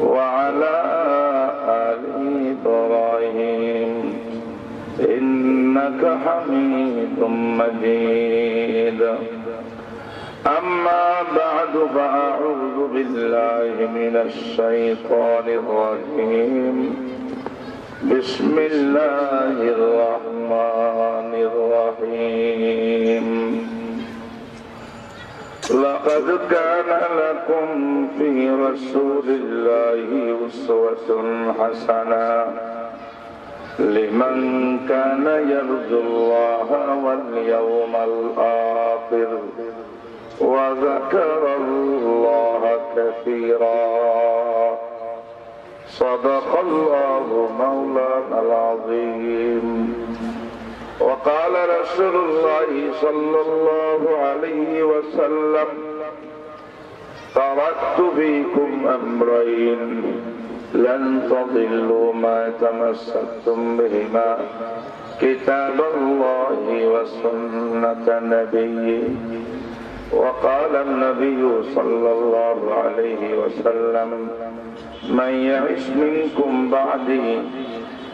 وعلى آل إبراهيم إنك حميد مجيد. أما بعد فأعوذ بالله من الشيطان الرجيم. بسم الله الرحمن الرحيم. لقد كان لكم في رسول الله أسوة حسنة لمن كان يرجو الله واليوم الآخر وذكر الله كثيرا. صدق الله مولانا العظيم. وقال رسول الله صلى الله عليه وسلم: تركت فيكم أمرين لن تضلوا ما تمسكتم بهما كتاب الله وسنة نبيه. وقال النبي صلى الله عليه وسلم: من يعش منكم بعدي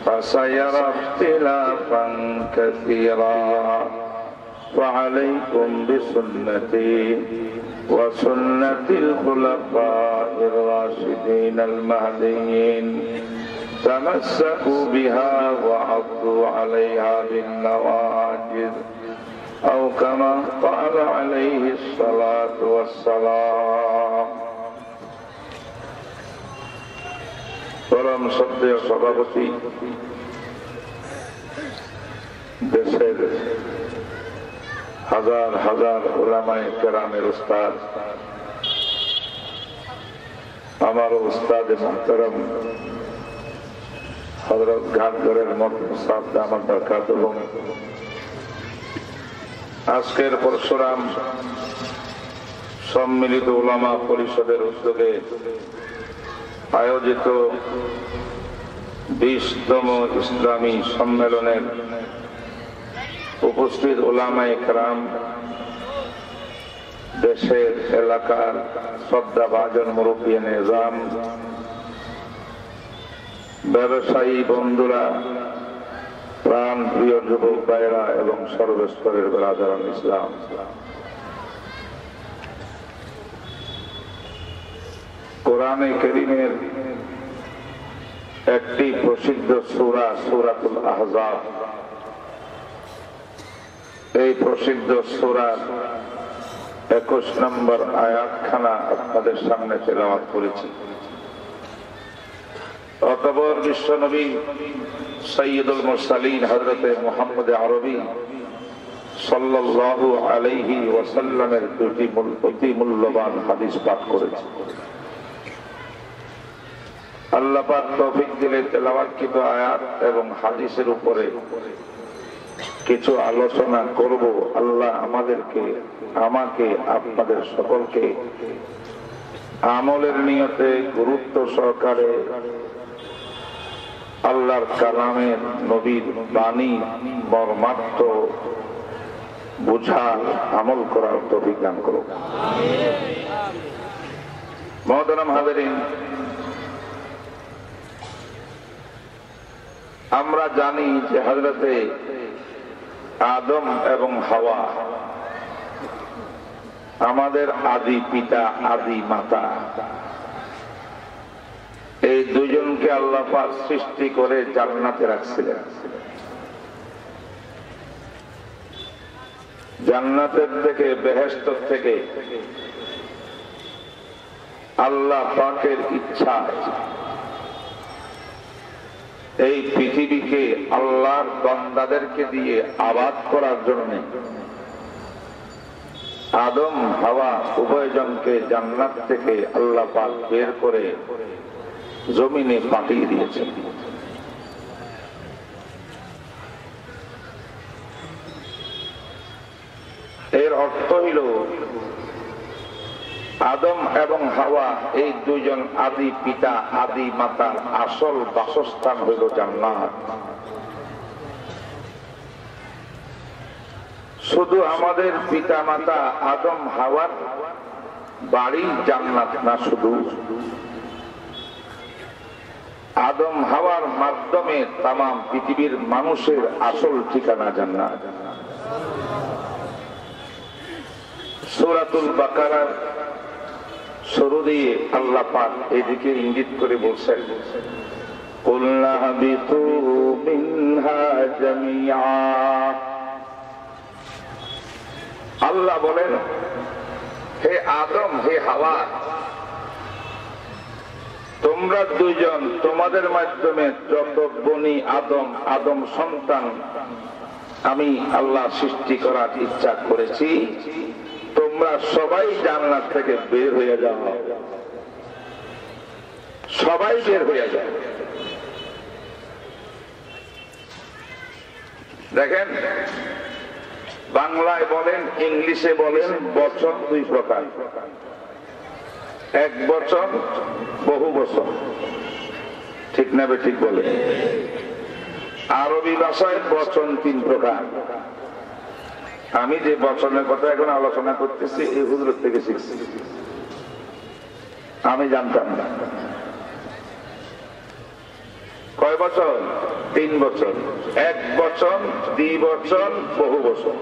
فسيرى اختلافا كثيرا فعليكم بسنتي وسنة الخلفاء الراشدين المهديين تمسكوا بها وعضوا عليها بالنواجذ أو كما قال عليه الصلاة والسلام. পরম শ্রদ্ধেয় সভাপতি, দেশের হাজার হাজার উলামায়ে কেরামের উস্তাদ, আমার উস্তাদ মুহতারাম হযরত ঘাটগড়ের মরহুম সাহেব দামাত বরকাতুহুম, আজকের পরশুরাম সম্মিলিত উলামা পরিষদের উদ্যোগে আয়োজিত 20তম ইসলামী সম্মেলনের উপস্থিত উলামায়ে কেরাম, দেশের এলাকার শ্রদ্ধাভাজন মুরব্বিয়ে নিজাম, ব্যবসায়ী বন্ধুরা, প্রাণ প্রিয় যুবক ভাইয়েরা এবং সর্বস্তরের বেরাদারান ইসলাম, কোরআনে কারীমের একটি প্রসিদ্ধ সূরা সূরাতুল আহজাব, এই প্রসিদ্ধ সূরার 21 নম্বর আয়াতখানা আপনাদের সামনে তেলাওয়াত করেছি। অতঃপর বিশ্বনবী সাইয়্যিদুল মুরসালিন হযরতে মুহাম্মদ আরবী সাল্লাল্লাহু আলাইহি ওয়াসাল্লামের দুটি অতি মূল্যবান হাদিস পাঠ করেছি। আল্লাহ পাক তৌফিক দিলে তেলাওয়াতকৃত আয়াত এবং হাদিসের উপরে কিছু আলোচনা করব। আল্লাহ আমাকে আপনাদের সকলকে আমলের নিয়তে গুরুত্ব সহকারে আল্লাহর কালামের, নবীর বাণী মর্মার্থ বুঝা, আমল করার তৌফিক দান করুন। মুহতারাম হাজিরিন, আমরা জানি যে হযরতে আদম এবং হাওয়া আমাদের আদি পিতা, আদি মাতা, এই দুজনকে আল্লাহ পাক সৃষ্টি করে জান্নাতে রাখছিলেন। জান্নাতের থেকে, বেহেশত থেকে আল্লাহ পাকের ইচ্ছা এই পৃথিবীকে আল্লাহর বান্দাদেরকে দিয়ে আবাদ করার জন্য আদম হাওয়া উভয়জনকে জান্নাত থেকে আল্লাহ পাক বের করে জমিনে পাঠিয়ে দিয়েছেন। এর অর্থ হইল আদম এবং হাওয়া এই দুইজন আদি পিতা, আদি মাতার আসল বাসস্থান হইল জান্নাত। শুধু আমাদের পিতা মাতা আদম হাওয়ার বাড়ি জান্নাত না, শুধু আদম হাওয়ার মাধ্যমে তাম পৃথিবীর মানুষের আসল ঠিকানা জান্নাত। সূরাতুল বাকারার শুরু দিয়ে আল্লাহ পাক এদিকে ইঙ্গিত করে বলছেন, কুলনা হাবিতু মিনহা জামিআ। আল্লাহ বলেন, হে আদম, হে হাওয়া, তোমরা দুইজন, তোমাদের মাধ্যমে যত বনি আদম, আদম সন্তান আমি আল্লাহ সৃষ্টি করার ইচ্ছা করেছি, তোমরা সবাই জান্নাত থেকে বের হয়ে যাও, সবাই বের হয়ে যাও। দেখেন, বাংলায় বলেন, ইংলিশে বলেন, বচন দুই প্রকার, এক বচন, বহু বচন, ঠিক না ঠিক বলে? আরবি ভাষায় বচন তিন প্রকার। আমি যে বচনের কথা এখন আলোচনা করতেছি এই হুজুর থেকে শিখছি, আমি জানতাম না। কয় বচন? তিন বচন। এক বচন, দ্বিবচন, বহু বচন।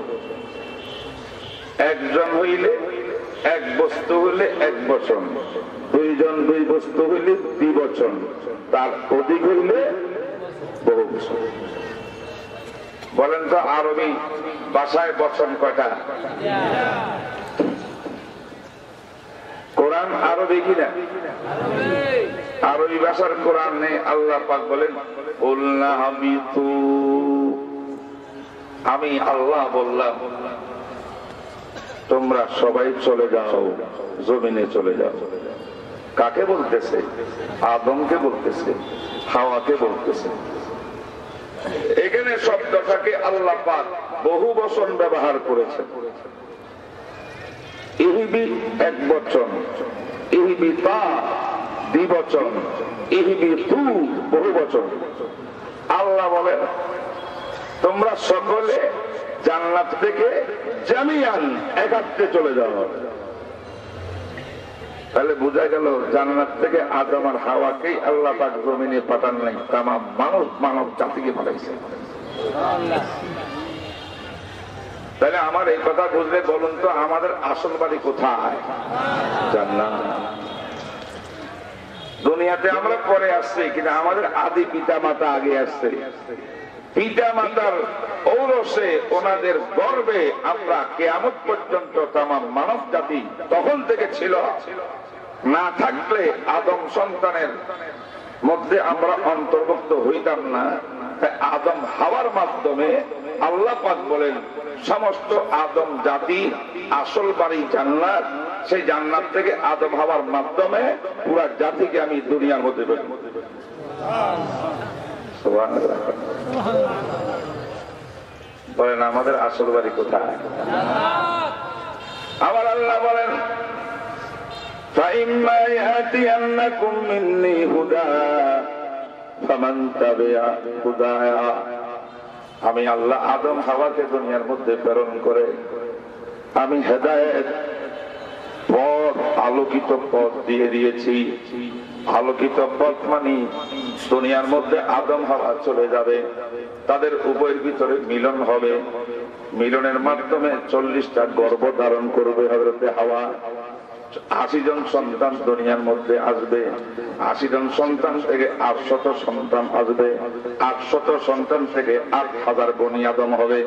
একজন হইলে, এক বস্তু হইলে এক বচন, দুইজন দুই বস্তু হইলে দ্বিবচন, তার অধিক হইলে বহু বচন। বলেন তো আরবি ভাষায় বচন কয়টা? কোরআন আরবি কিনা? আরবি ভাষার কোরআনে আল্লাহ পাক বলেন, কুলনা হাবিতু, আমি আল্লাহ বললাম তোমরা সবাই চলে যাও, জমিনে চলে যাও। কাকে বলতেছে? আদমকে বলতেছে, হাওয়াকে বলতেছে। এখানে শব্দটাকে আল্লাহ পাক বহু বচন ব্যবহার করেছেন। ইহিবি এক বচন, ইহিবি তা দ্বিবচন, ইহিবি তু বহু বচন। আল্লাহ বলেন, তোমরা সকলে জান্নাত থেকে জামিয়ান একাত্রে চলে যাও। তাহলে বোঝা গেল জান্নাত থেকে আদম আর হাওয়াকেই আল্লাহ পাক জমিনে পাঠান নাই, তামাম মানব জাতিকে পাঠাইছে। তাহলে আমার এই কথা বুঝলে বলুন তো, আমাদের আসল বাড়ি কোথায়? জান্নাত। দুনিয়াতে আমরা পরে আসছি, কিন্তু আমাদের আদি পিতা মাতা আগে আসছে। পিতা মাতার ঔরসে, ওনাদের গর্বে আমরা কিয়ামত পর্যন্ত তামাম মানব জাতি তখন থেকে ছিল। না থাকলে আদম সন্তানের মধ্যে আমরা অন্তর্ভুক্ত হইতাম না। আদম হাওয়ার মাধ্যমে আল্লাহ পাক বলেন, সমস্ত আদম জাতি আসল বাড়ি জান্নাত। সেই জান্নাত থেকে আদম হাওয়ার মাধ্যমে পুরা জাতিকে আমি দুনিয়ার মধ্যে বলেন আমাদের আসল বাড়ি কোথায়? আবার আল্লাহ বলেন, فَإِمَّا يَأْتِيَنَّكُم مِّنِّي هُدًى فَمَن تَبِعَ هُدَايَ। আমি আল্লাহ আদম হাওয়াকে দুনিয়ার মধ্যে প্রেরণ করে আমি হেদায়েত পথ, আলোকিত পথ দিয়ে দিয়েছি। আলোকিত পথ মানে দুনিয়ার মধ্যে আদম হাওয়া চলে যাবে, তাদের উভয়ের ভিতরে মিলন হবে। মিলনের মাধ্যমে 40টা গর্ভ ধারণ করবে হযরতে হাওয়া। 80 জন সন্তান দুনিয়ার মধ্যে আসবে। 80 জন সন্তান থেকে 800 সন্তান আসবে। 800 সন্তান থেকে 8000 বনি আদম হবে।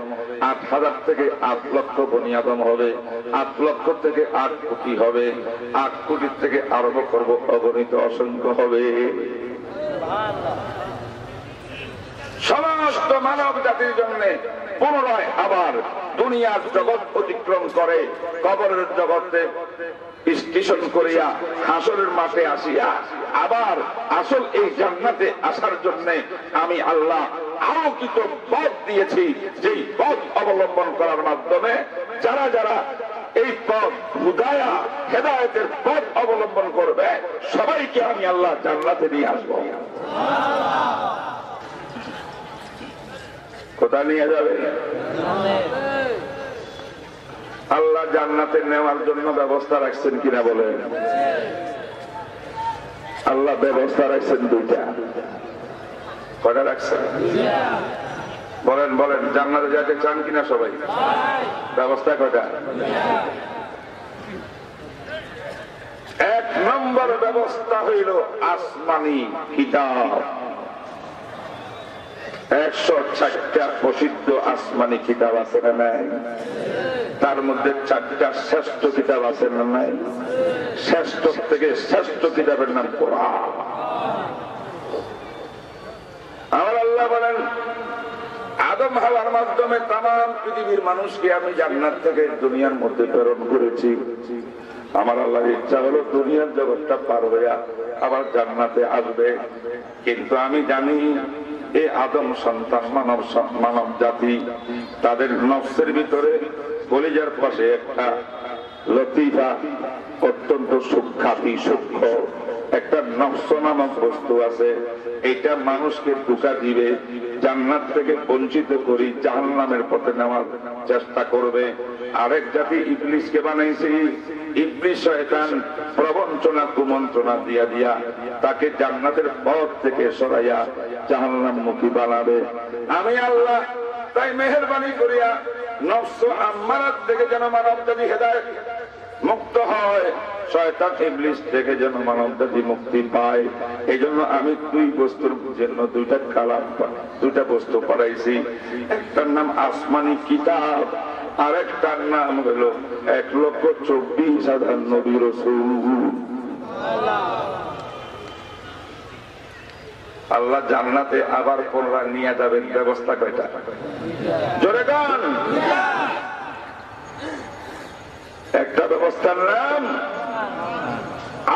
8000 থেকে 8 লক্ষ বনি আদম হবে। 8 লক্ষ থেকে 8 কোটি হবে। 8 কোটি থেকে আরম্ভ করব অগণিত অসংখ্য হবে। সমস্ত মানব জাতির জন্য পুনরায় আবার দুনিয়ার জগৎ অতিক্রম করে কবরের জগতে স্টেশন করিয়া হাসরের মাঠে আসিয়া আবার আসল এই জান্নাতে আসার জন্য আমি আল্লাহ আলোকিত পথ দিয়েছি। যেই পথ অবলম্বন করার মাধ্যমে যারা যারা এই পথ হুদায়া হেদায়েতের পথ অবলম্বন করবে সবাইকে আমি আল্লাহ জান্নাতে নিয়ে আসবো। কোথায় নিয়ে যাবে? আল্লাহ জান্নাতে নেওয়ার জন্য ব্যবস্থা রাখছেন কিনা বলেন? আল্লাহ ব্যবস্থা রাখছেন দুইটা। কয়টা রাখছেন? বলেন বলেন, জান্নাতে যেতে চান কিনা সবাই? ব্যবস্থা কয়টা? এক নম্বর ব্যবস্থা হইল আসমানি কিতাব। 104টা প্রসিদ্ধ আসমানি কিতাব আছে না নাই? তার মধ্যে 4টা শ্রেষ্ঠ কিতাব আছে না নাই? শ্রেষ্ঠ থেকে শ্রেষ্ঠ কিতাবের নাম কোরআন। আমার আল্লাহ বলেন, আদম হাওয়ার মাধ্যমে তামাম পৃথিবীর মানুষকে আমি জান্নাত থেকে দুনিয়ার মধ্যে প্রেরণ করেছি। আমার আল্লাহর ইচ্ছা হলো দুনিয়ার জগৎটা পার হইয়া আবার জান্নাতে আসবে। কিন্তু আমি জানি এই আদম সন্তান মানব জাতি, তাদের নফসের ভিতরে কলিজার পাশে একটা লতিফা, অত্যন্ত সূক্ষ্ম একটা নফস নামক বস্তু আছে। এটা মানুষকে ধোঁকা দিবে, জান্নাত থেকে বঞ্চিত করি জাহান্নামের পথে নেওয়ার চেষ্টা করবে। আরেক জাতি ইবলিসকে বানাইছে। ইবলিস শয়তান প্রবঞ্চনা কুমন্ত্রণা দিয়া দিয়া তাকে জান্নাতের পথ থেকে সরাইয়া জাহান্নামমুখী বানাবে। আমি আল্লাহ তাই মেহেরবানি করিয়া নফস আম্মারাত থেকে যেন মানব জাতি হেদায়েত মুক্ত হয়, শয়তান ইবলিস থেকে যেন মানব জাতি মুক্তি পায়। এই জন্য আমি দুই বস্তুর জন্য দুইটা বস্তু পড়াইছি। একটার নাম আসমানি কিতাব, আর একটার নাম হলো 1,24,000 নবী রাসূল। আল্লাহ জান্নাতে আবার পুনরায় নিয়ে যাবেন, ব্যবস্থা কয়টা? জোরে গান। একটা ব্যবস্থার নাম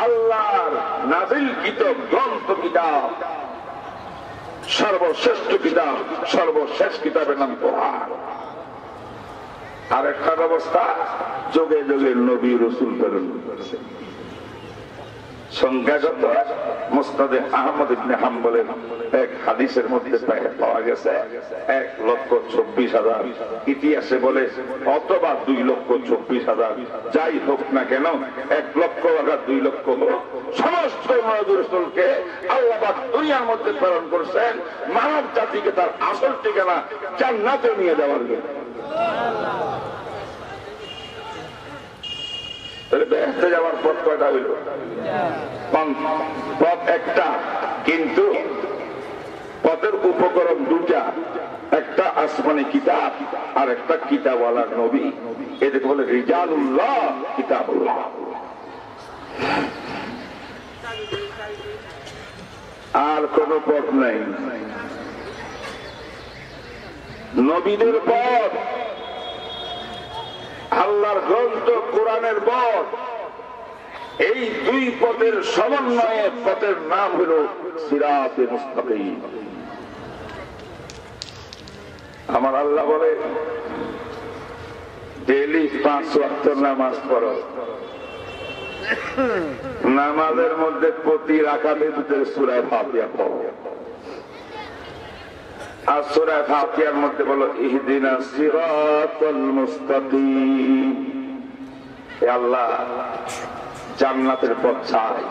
আল্লাহর নাযিলকৃত গ্রন্থ কিতাব, সর্বশ্রেষ্ঠ কিতাব, সর্বশেষ কিতাবের নাম কোরআন। আর একটা ব্যবস্থা যুগে যুগে নবী রাসূল প্রেরণ করেছে। সংখ্যাগত মুসনাদে আহমদ ইবনে হাম্বলের এক হাদিসের মধ্যে পাওয়া গেছে 1,24,000। ইতিহাসে বলে অথবা 2,24,000, যাই হোক না কেন 1 লক্ষ বা 2 লক্ষ হোক, সমস্ত নবী রাসূলকে আল্লাহ পাক দুনিয়ার মধ্যে প্রেরণ করেছেন মানব জাতিকে তার আসল ঠিকানা জান্নাতে নিয়ে যাওয়ার জন্য। বেহেশতে যাওয়ার পথ কয়টা হইল? পথ একটা, কিন্তু পথের উপকরণ দুটা। একটা আসমানি কিতাব আর একটা কিতাবওয়ালা নবী। এদেরকে বলে রিজালুল্লাহ, কিতাবুল্লাহ। আর কোন পথ নাই। নবীদের পথ, আল্লাহর গ্রন্থ কোরআনের পথ, এই দুই পথের সমন্বয়ে পথের নাম হল সিরাতে মুস্তাকিম। আমার আল্লাহ বলে ডেইলি 5 ওয়াক্ত নামাজ পড়ো। নামাজের মধ্যে প্রতি রাকাতের ভিতরে সূরা ফাতিহা পড়ো। আর সূরা ফাতিহার মধ্যে বলো ইহদিনাস সিরাতাল মুস্তাকিম। হে আল্লাহ, জান্নাতের পথ চাই,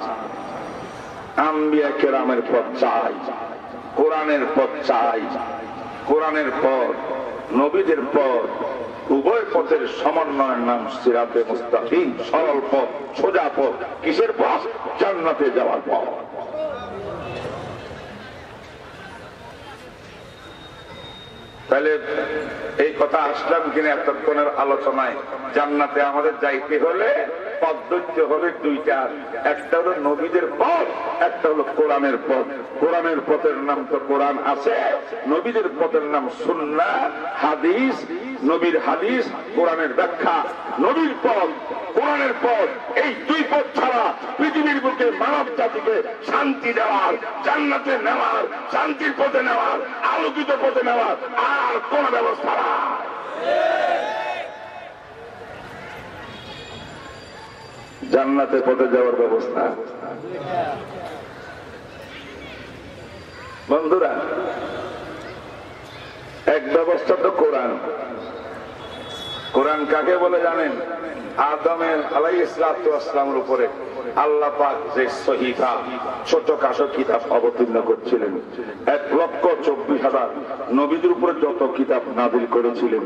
আম্বিয়া কেরামের পথ চাই, কোরআনের পথ চাই। কোরআনের পথ, নবীদের পথ, উভয় পথের সমন্বয়ের নাম সিরাতে মুস্তাকিম, সরল পথ, সোজা পথ। কিসের পথ? জান্নাতে যাওয়ার পথ। তাহলে এই কথা আসলাম কিনা এতক্ষণের আলোচনায়? জান্নাতে আমাদের যাইতে হলে পদ্ধতি হবে দুইটা। একটা হলো নবীদের পথ, একটা হলো কোরআনের পথ। কোরআনের পথের নাম তো কোরআন আছে, নবীদের পথের নাম সুন্নাহ, হাদিস। নবীর হাদিস, কোরআনের ব্যাখ্যা। নবীর পথ, কোরআনের পথ, এই দুই পথ ছাড়া পৃথিবীর বুকে মানব জাতিকে শান্তি দেওয়ার, জান্নাতে নেওয়ার, শান্তির পথে নেওয়ার, আলোকিত পথে নেওয়ার আর কোন ব্যবস্থা নাই। জান্নাতের পথে যাওয়ার ব্যবস্থা। বন্ধুরা, এক ব্যবস্থা তো কোরআন, কোরআন কাকে বলে জানেন? আদমের আলাইহিস সালাতু ওয়াস সালামের উপরে আল্লাহ পাক যে সহিফা ছোটখাটো কিতাব অবতীর্ণ করছিলেন, 1,24,000 নবীদের উপরে যত কিতাব নাযিল করেছিলেন,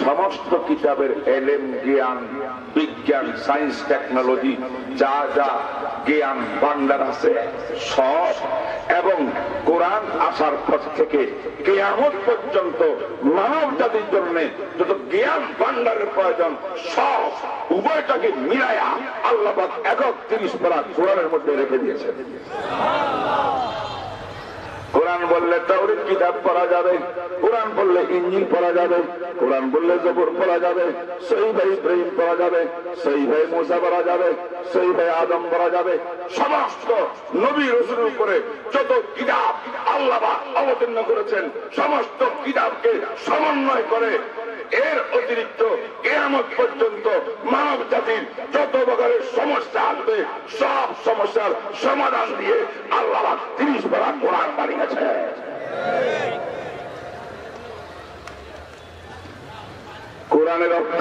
সমস্ত কিতাবের এলেম, জ্ঞান, বিজ্ঞান, সায়েন্স, টেকনোলজি, যা যা জ্ঞান ভান্ডার আছে সব, এবং কোরআন আসার পর থেকে কিয়ামত পর্যন্ত মানব জাতির জন্য যত জ্ঞান ভান্ডারের প্রয়োজন সব উভয়টাকে মিলাইয়া আল্লাহ পাক 31 পারা কোরআনের মধ্যে রেখে দিয়েছেন। কোরআন বললে তাওরাত কিতাব পড়া যাবে, কোরআন বললে ইনজিল পড়া যাবে, কোরআন বললে জবুর পড়া যাবে, সহিহ ইব্রাহিম পড়া যাবে, সহিহ মুসা পড়া যাবে, সহিহ আদম পড়া যাবে। সমস্ত নবী রাসূলের উপরে যত কিতাব আল্লাহ অবতীর্ণ করেছেন সমস্ত কিতাবকে সমন্বয় করে এর অতিরিক্ত কিয়ামত পর্যন্ত মানব জাতির যত প্রকারের সমস্যা আসবে সব সমস্যার সমাধান দিয়ে আল্লাহ 30 পারা কোরআন বানিয়েছে। কোরআনের অর্থ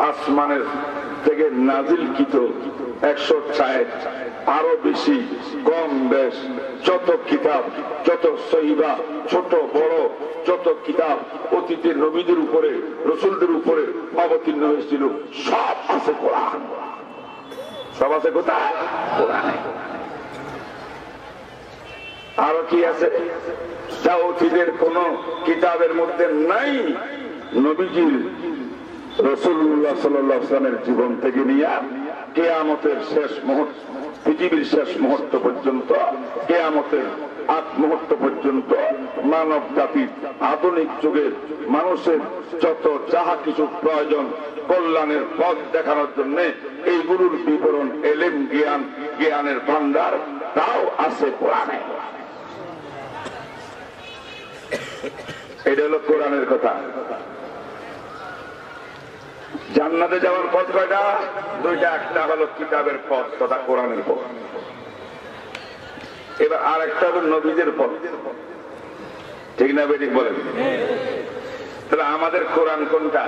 আসমানের থেকে নাজিলকৃত 160 আরো বেশি কম বেশ যত কিতাব, যত সহিবা, ছোট বড় যত কিতাব অতীতের নবীদের উপরে রাসূলদের উপরে অবতীর্ণ হয়েছিল সব আছে কোরআন। সব আছে কোথায়? কোরআনে। আরো কি আছে যা অতীতের কোন কিতাবের মধ্যে নাই? নবীজির রাসূলুল্লাহ সাল্লাল্লাহু আলাইহি ওয়াসাল্লামের জীবন থেকে নিয়ে কিয়ামতের শেষ মুহূর্ত, পৃথিবীর শেষ মুহূর্ত পর্যন্ত, কিয়ামতের আগ মুহূর্ত পর্যন্ত মানব জাতির আধুনিক যুগের মানুষের যত যাহা কিছু প্রয়োজন কল্যাণের পথ দেখানোর জন্য এইগুলোর বিবরণ, এলেম, জ্ঞান, জ্ঞানের ভান্ডার তাও আছে কোরআনে। এটা হলো কোরআনের কথা। জান্নাতে যাওয়ার পথ কয়টা? দুইটা। একটা হলো কিতাবের পথ তথা কোরআনের পথ, এবার আর একটা হলো নবীদের পথ। ঠিক না বেঠিক বলেন? তাহলে আমাদের কোরআন কোনটা?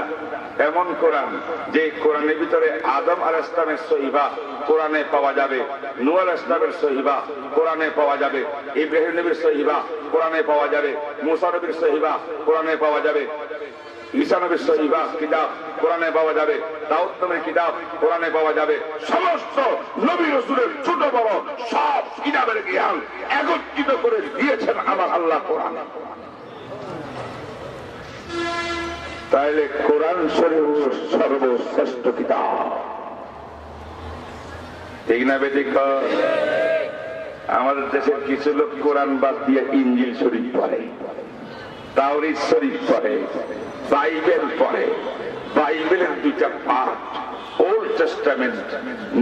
এমন কোরআন যে কোরআনের ভিতরে আদম আলাইহিস সালামের সহিফা কোরআনে পাওয়া যাবে, নূহ আলাইহিস সালামের সহিফা কোরআনে পাওয়া যাবে, ইব্রাহিম নবীর সহিফা কোরআনে পাওয়া যাবে, মুসা নবীর সহিফা কোরআনে পাওয়া যাবে, ঈসা নবীর সহিফা কিতাব কোরআনে পাওয়া যাবে, দাউদ নবীর কিতাব কোরআনে পাওয়া যাবে। সমস্ত নবী রাসূলের ছোট বড় সব কিতাবের জ্ঞান একত্রিত করে দিয়েছেন আমার আল্লাহ কোরআনে। তাইলে কোরআন শরীফ সর্বশ্রেষ্ঠ কিতাব। ঠিক না বেঠিক? আমাদের দেশের কিছু লোক কোরআন বাদ দিয়ে ইনজিল শরীফ পড়ে, তাওরীত শরীফ পড়ে, বাইবেল পড়ে। বাইবেলের দুইটা part, old testament,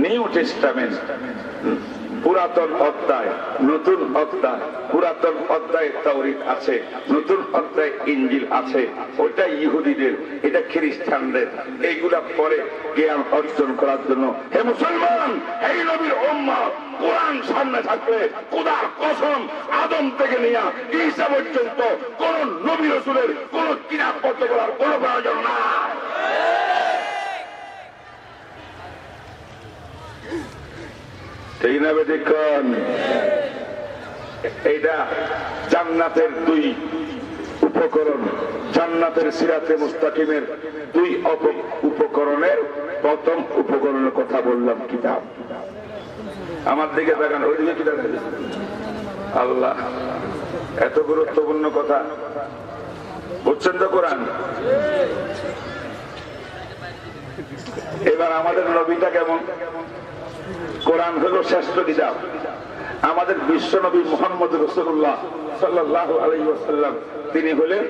new testament, পুরাতন অধ্যায়, নতুন অধ্যায়। পুরাতন অধ্যায়ে তাওরীত আছে, নতুন অধ্যায়ে ইনজিল আছে। ওইটা ইহুদিদের, এটা খ্রিস্টানদের। এইগুলা পরে জ্ঞান অর্জন করার জন্য হে মুসলমান, এই নবীর উম্মত কোরআন সামনে থাকলে খোদার কসম আদম থেকে নিয়ে ঈসা পর্যন্ত কোন নবী রাসূলের কোন কিতাব পড়তে করার কোন প্রয়োজন নাই। ঠিক না বেঠিক? এইটা জান্নাতের দুই উপকরণ, জান্নাতের সিরাতে মুস্তাকিমের দুই উপকরণের প্রথম উপকরণের কথা বললাম কিতাব। আমার দিকে দেখেন, ওই দিকে কিতাব। আল্লাহ, এত গুরুত্বপূর্ণ কথা বুঝছেন তো কোরআন? এবার আমাদের নবীটা কেমন? কোরআন হলো শ্রেষ্ঠ কিতাব। আমাদের বিশ্ব নবী মুহাম্মদ রাসূলুল্লাহ সাল্লাল্লাহু আলাইহি ওয়াসাল্লাম তিনি হলেন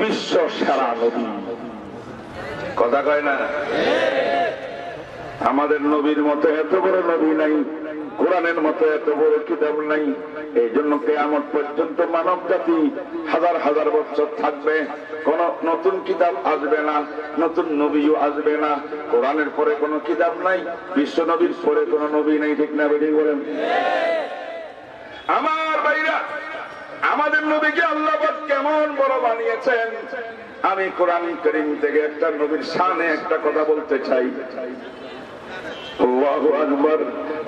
বিশ্ব সেরা নবী। কথা কয় না? আমাদের নবীর মতো এত বড় নবী নাই, কোরআনের মতো এত বড় কিতাব নাই। এই জন্য কিয়ামত পর্যন্ত মানব জাতি হাজার হাজার বছর থাকবে, কোন নতুন কিতাব আসবে না, নতুন নবীও আসবে না। কোরআনের পরে কোনো কিতাব নাই, বিশ্ব নবীর পরে কোনো নবী নাই। ঠিক না বেঠিক বলেন? আমার ভাইরা, আমাদের নবীকে আল্লাহ পাক কেমন বড় বানিয়েছেন। আমি কোরআন কারীম থেকে একটা নবীর শানে একটা কথা বলতে চাই। আল্লাহু আকবার।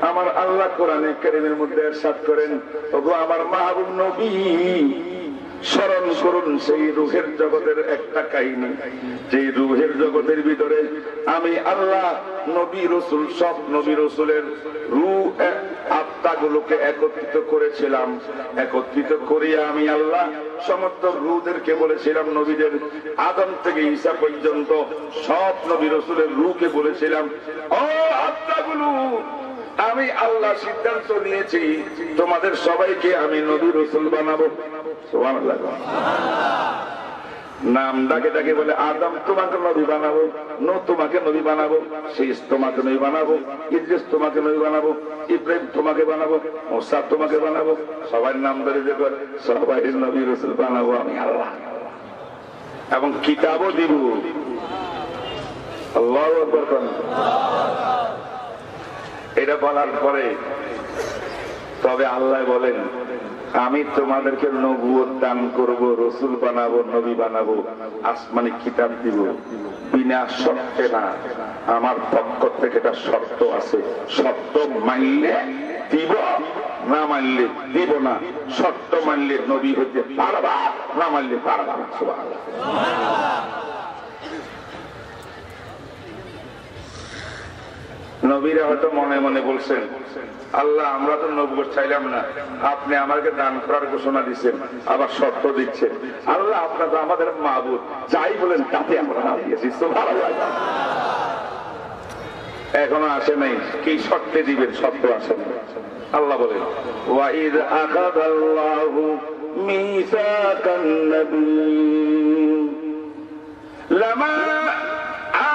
আমার আল্লাহ কোরআনে কারীমের মধ্যে ইরশাদ করেন, ওগো আমার মাহবুব নবী, স্মরণ করুন সেই রূহের জগতের একটা কাহিনী, যে রূহের জগতের ভিতরে আমি আল্লাহ নবী রাসূল সব নবী রাসূলের রূহ আত্মাগুলোকে একত্রিত করেছিলাম। একত্রিত করিয়া আমি আল্লাহ সমস্ত রূহদেরকে বলেছিলাম, নবীদের আদম থেকে ঈসা পর্যন্ত সব নবী রাসূলের রূহকে বলেছিলাম, ও আত্মাগুলো, আমি আল্লাহ সিদ্ধান্ত নিয়েছি তোমাদের সবাইকে আমি নবী রাসূল বানাবো। সুবহানাল্লাহ। নাম ডাকে ডাকে বলে, আদম তোমাকে নবী বানাবো, নূহ তোমাকে নবী বানাবো, শীস তোমাকে নবী বানাবো, ইদ্রিস তোমাকে নবী বানাবো, ইব্রাহিম তোমাকে বানাবো, মুসা তোমাকে বানাবো। সবাই নাম ধরে যে সবাই নবী রাসূল বানাবো আমি আল্লাহ, এবং কিতাবও দিব। আল্লাহু আকবার। এটা বলার পরে তবে আল্লাহ বলেন, আমি তোমাদেরকে নবুয়ত দান করব, রসুল বানাবো, নবী বানাবো, আসমানি কিতাব দিব, বিনা শর্তে না। আমার পক্ষ থেকে এটা শর্ত আছে, শর্ত মানলে দিব, না মানলে দিব না। শর্ত মানলে নবী হইতে পারবা, না মানলে পারবা না। সুবহানাল্লাহ। নবীরা হয়তো মনে মনে বলছেন, আল্লাহ আমরা তো নবুয়ত চাইলাম না, আপনি আমাকে দান করার ঘোষণা দিচ্ছেন, আবার শর্ত দিচ্ছেন। আল্লাহ আপনার তো আমাদের মাবুদ, যাই বলেন তাতে আমরা দিয়েছি। সুবহানাল্লাহ। এখনো আসে নাই, কি শর্তে দিবেন? শর্ত আসে নাই। আল্লাহ বলেন, ওয়াইদ আখাযাল্লাহু মিসাকান নাবিয়্যিন লামা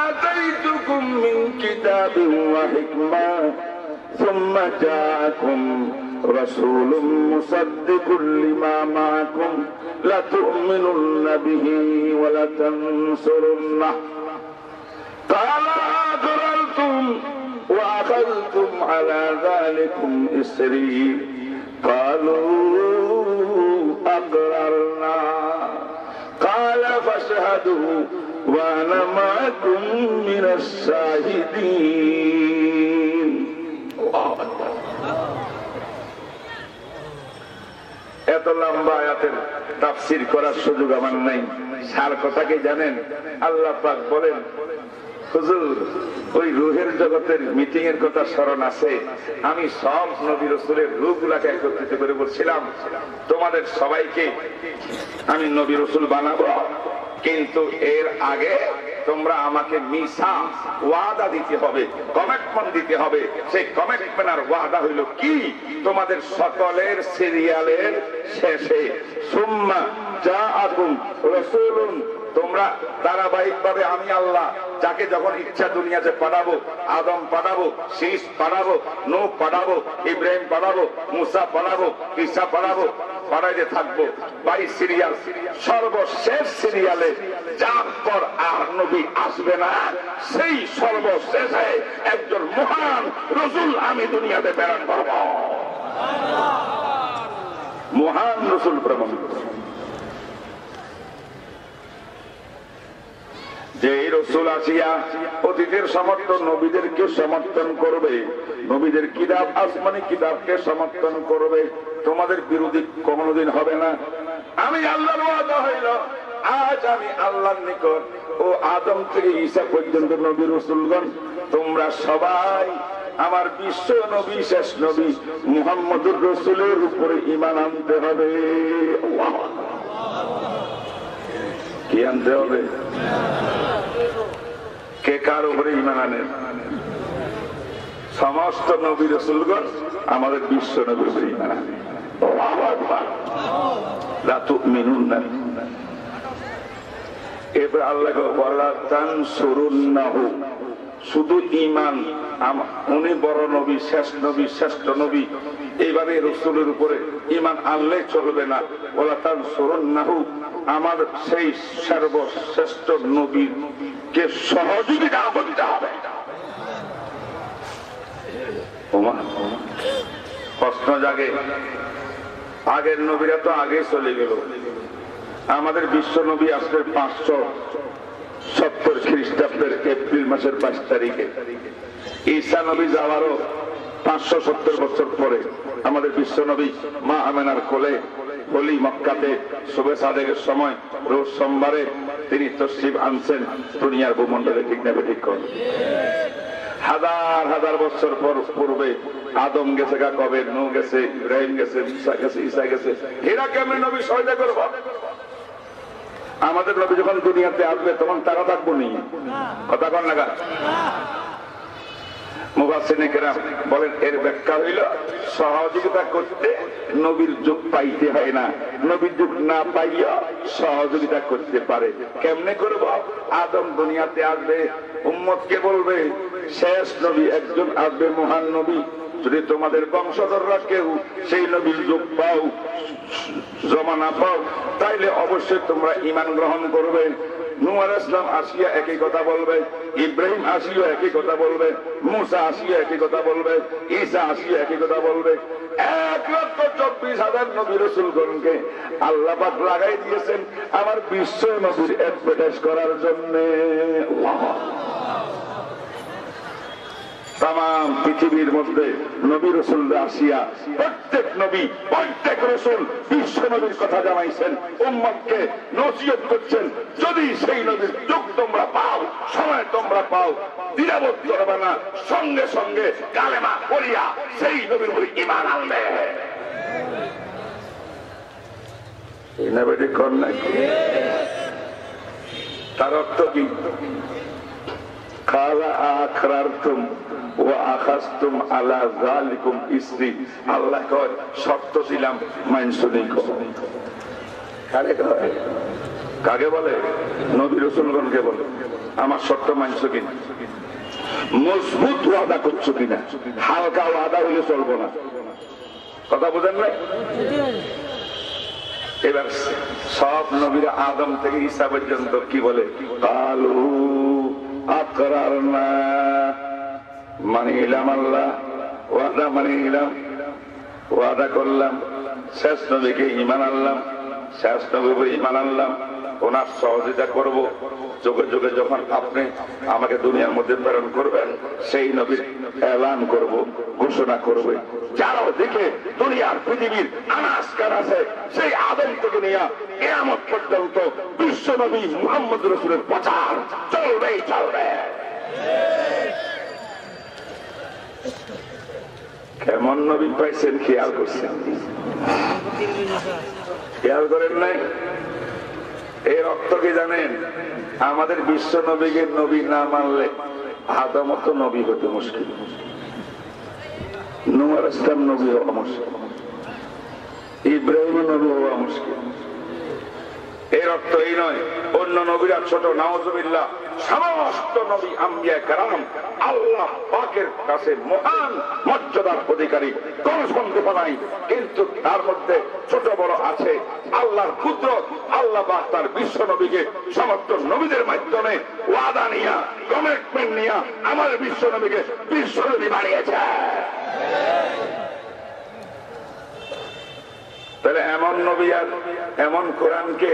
آتيتكم من كتاب وحكمة ثم جاءكم رسول مصدق لما معكم لتؤمنن به ولتنصرنه قال أقررتم وأخذتم على ذلكم إصري قالوا أقررنا قال فاشهدوا وأنا معكم من الشاهدين। এত লম্বা আয়াতের তাফসীর করার সুযোগ আমার নাই। সার কথা কি জানেন? আল্লাহ পাক বলেন, হুজুর ওই রূহের জগতের মিটিং এর কথা স্মরণ আছে? আমি সব নবী রাসূলের রূহগুলোকে একত্রিত করে বলছিলাম, তোমাদের সবাইকে আমি নবী রাসূল বানাবো, কিন্তু এর আগে তোমরা আমাকে মিসা ওয়াদা দিতে হবে, কমিটমেন্ট দিতে হবে। সেই কমিটমেন্ট আর ওয়াদা হইল কি? তোমাদের সকলের সিরিয়ালের শেষে সুম্মা জাআকুম রাসূলুন, তোমরা ধারাবাহিকভাবে আমি আল্লাহ যাকে যখন ইচ্ছা দুনিয়াতে পাঠাবো, আদম পাঠাবো, শীস পাঠাবো, নূহ পাঠাবো, ইব্রাহিম পাঠাবো, মুসা পাঠাবো, ঈসা পাঠাবো, পাঠাইতে থাকবো। বাই সিরিয়াল, সর্বশেষ সিরিয়ালে যার পর আর নবী আসবে না, সেই সর্বশেষে একজন মহান রাসূল আমি দুনিয়াতে প্রেরণ করব। মহান রাসূল প্রেরণ করব, যে রাসূল আসিয়া অতীতের সমস্ত নবীদেরকে সমর্থন করবে, নবীদের কিতাব আসমানি কিতাবকে সমর্থন করবে, তোমাদের বিরোধী কোনদিন হবে না। আমি আল্লাহর ওয়াদা হইল, আজ আমি আল্লাহর নিকট ও আদম থেকে ঈসা পর্যন্ত নবী রাসূলগণ, তোমরা সবাই আমার বিশ্ব নবী, শেষ নবী মুহাম্মদুর রাসূলের উপরে ঈমান আনতে হবে। কি আনতে হবে? কে কার উপরে ঈমান আনেন? সমস্ত নবী রাসূলগণ আমাদের বিশ্ব নবীর উপরে ঈমান আনে। আল্লাহু আকবার। লা তুমিনুন্না, এবার আল্লাহকে ওয়ালা তানসুরুন্নাহু, শুধু ঈমান, উনি বড় নবী, শেষ নবী, শ্রেষ্ঠ নবী, এইভাবে রাসূলের উপরে ঈমান আনলে চলবে না। ওয়ালা তানসুরুন্নাহু, আমার সেই সর্বশ্রেষ্ঠ নবীকে সহযোগিতা করতে হবে। প্রশ্ন জাগে, আগের নবীরা তো আগে চলে গেল, আমাদের বিশ্ব নবী আসলেন 570 খ্রিস্টাব্দের এপ্রিল মাসের 22 তারিখে। ঈসা নবী যাওয়ারও 570 বছর পরে আমাদের বিশ্ব নবী মা আমেনার কোলে হোলি মক্কাতে শুভে সাদেকের সময় রোজ সোমবারে তিনি তশরিফ আনছেন দুনিয়ার ভূমণ্ডলে। ঠিক না ঠিক করেন? হাজার হাজার বছর পূর্বে আদম গেছে, কবে নূহ গেছে, ইব্রাহিম গেছে, ঈসা গেছে, এরা কেমন নবী সহায়তা করব? আমাদের নবী যখন দুনিয়াতে আসবে তখন তারা থাকবো নি, কথা কন না? মুফাসসিরিনে কেরাম বলেন এর ব্যাখ্যা হইল সহযোগিতা করতে নবীর যুগ পাইতে হয় না, নবীর যুগ না পাইয়া সহযোগিতা করতে পারে। কেমনে করব? আদম দুনিয়াতে আসবে, উম্মতকে বলবে শেষ নবী একজন আসবে, মহান নবী। যদি তোমাদের বংশধররা কেউ সেই নবীর যুগ পাও, জমানা পাও, তাইলে অবশ্যই তোমরা ঈমান গ্রহণ করবে। নূহ আলাইহিস সালাম আসিয়া একই কথা বলবে, ইব্রাহিম আসিয়া একই কথা বলবে, মুসা আসিয়া একই কথা বলবে, ঈসা আসিয়া একই কথা বলবে। 1,24,000 নবী রাসূলগণকে আল্লাহ পাক লাগাই দিয়েছেন আমার বিশ্ব নবীর অ্যাডভার্টাইজ করার জন্য। তাম পৃথিবীর মধ্যে নবী রাসূলরা আসিয়া প্রত্যেক নবী, প্রত্যেক রাসূল বিশ্ব নবীর কথা জানাইছেন, উম্মতকে নসিহত করছেন। যদি সেই নবীর যুগ তোমরা পাও, সময় তোমরা পাও, দ্বিধাবোধ করবে না, সঙ্গে সঙ্গে কালেমা পড়িয়া সেই নবীর উপর ঈমান আনবে। তার অর্থ কি? কালা আখরারতুম ওয়া আখাযতুম আলা যালিকুম ইসরি। আল্লাহ কয় শর্ত দিলাম মানসুনি কো। কাকে বলে? নবী রাসূলগণকে বলে আমার শর্ত মানছো কিনা, মজবুত ওয়াদা করছো কিনা। হালকা ওয়াদা হইলে চলবো না, কথা বুঝেন নাই? এবার সব নবীরা আদম থেকে ঈসা পর্যন্ত কি বলে? কালু আকরারনা, মানে নিলাম, আল্লাহ ওয়াদা মানে নিলাম, ওয়াদা করলাম। শেষ নবীকে ঈমান আনলাম, শেষ নবীকে ঈমান আনলাম, ওনার সহযোগিতা করব। যুগে যুগে যখন আপনি আমাকে দুনিয়ার মধ্যে প্রেরণ করবেন, সেই নবীর এলান করব, ঘোষণা করবে। যারা দেখে দুনিয়ার পৃথিবীর আনাস কানাসে সেই আদম থেকে নিয়ে কিয়ামত পর্যন্ত বিশ্ব নবী মুহাম্মদ রাসূলের প্রচার চলবেই চলবে। কেমন নবী পাইছেন খেয়াল করছেন? খেয়াল করেন নাই? এর অর্থ কি জানেন? আমাদের বিশ্ব নবীকে নবী না মানলে আদম তো নবী হতে মুশকিল, নূহ আলাইহিস সালাম নবী হওয়া মুশকিল, ইব্রাহিম নবী হওয়া মুশকিল। এর অর্থ এই নয় অন্য নবীরা ছোট, নাউজুবিল্লাহ। সমস্ত নবী আম্বিয়া কেরাম আল্লাহ পাকের কাছে মহান মর্যাদার অধিকারী, কোন সন্দেহ নাই। কিন্তু তার মধ্যে ছোট বড় আছে। আল্লাহর কুদরত, আল্লাহ পাক তার বিশ্ব নবীকে সমস্ত নবীদের মাধ্যমে ওয়াদা নিয়া, কমিটমেন্ট নিয়া আমার বিশ্ব নবীকে বিশ্ব নবী বানিয়েছে। তাহলে এমন নবী আর এমন কোরআনকে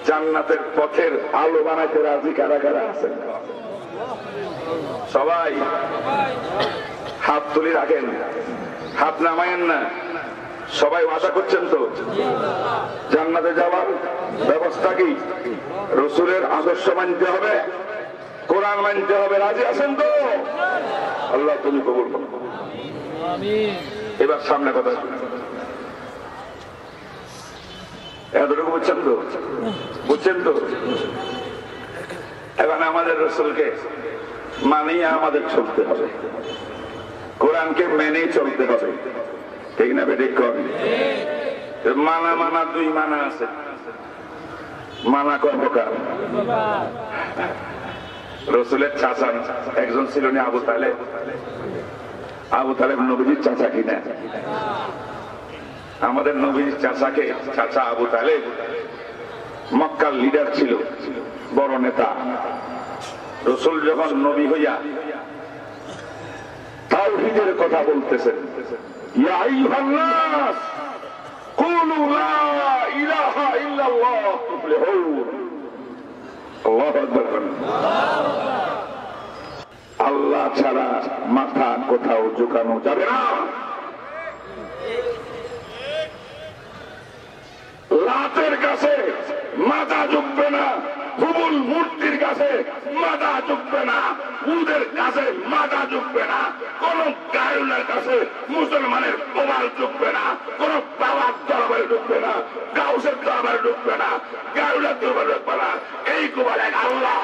জান্নাতের পথের আলো বানাইতে রাজি কারা কারা আছেন? সবাই হাত তুলে রাখেন, হাত নামায়েন না। সবাই ওয়াদা করছেন তো জান্নাতে যাওয়ার ব্যবস্থা কি? রাসূলের আদর্শ মানতে হবে, কোরআন মানতে হবে। রাজি আছেন তো? আল্লাহ তুমি কবুল করো। এবার সামনে কথা এতটুকু বুঝছেন তো? বুঝছেন তো? এখন আমাদের রাসূলকে মানিয়ে আমাদের চলতে হবে, কোরআনকে মেনেই চলতে হবে। ঠিক না বেঠিক? মানা দুই মানা আছে। মানা কয় প্রকার? রাসূলের চাচা একজন ছিল না আবু তালেব। আবু তালেব নবীজির চাচা কিনা? আমাদের নবীর চাচাকে, চাচা আবু তালেব মক্কার লিডার ছিল, বড় নেতা। রাসূল যখন নবী হইয়া তাওহীদের কথা বলতেছেন, ইয়া আইয়ুহান নাস কুলু লা ইলাহা ইল্লাল্লাহ তুফলিহুন। আল্লাহু আকবার। আল্লাহ ছাড়া মাথা কোথাও ঝুঁকানো যাবে না। লাতের কাছে মাথা ঝুঁকবে না, হুবুল মূর্তির কাছে মাথা ঝুঁকবে না, উদের কাছে মাথা ঝুঁকবে না, কোন গায়ুলের কাছে মুসলমানের প্রবাল ঝুঁকবে না, কোন বাবার দরবারে ঢুকবে না, গাউসের দরবারে ঢুকবে না, গায়ুলের দরবারে ঢুকবে না। এই কুবার এক আল্লাহ।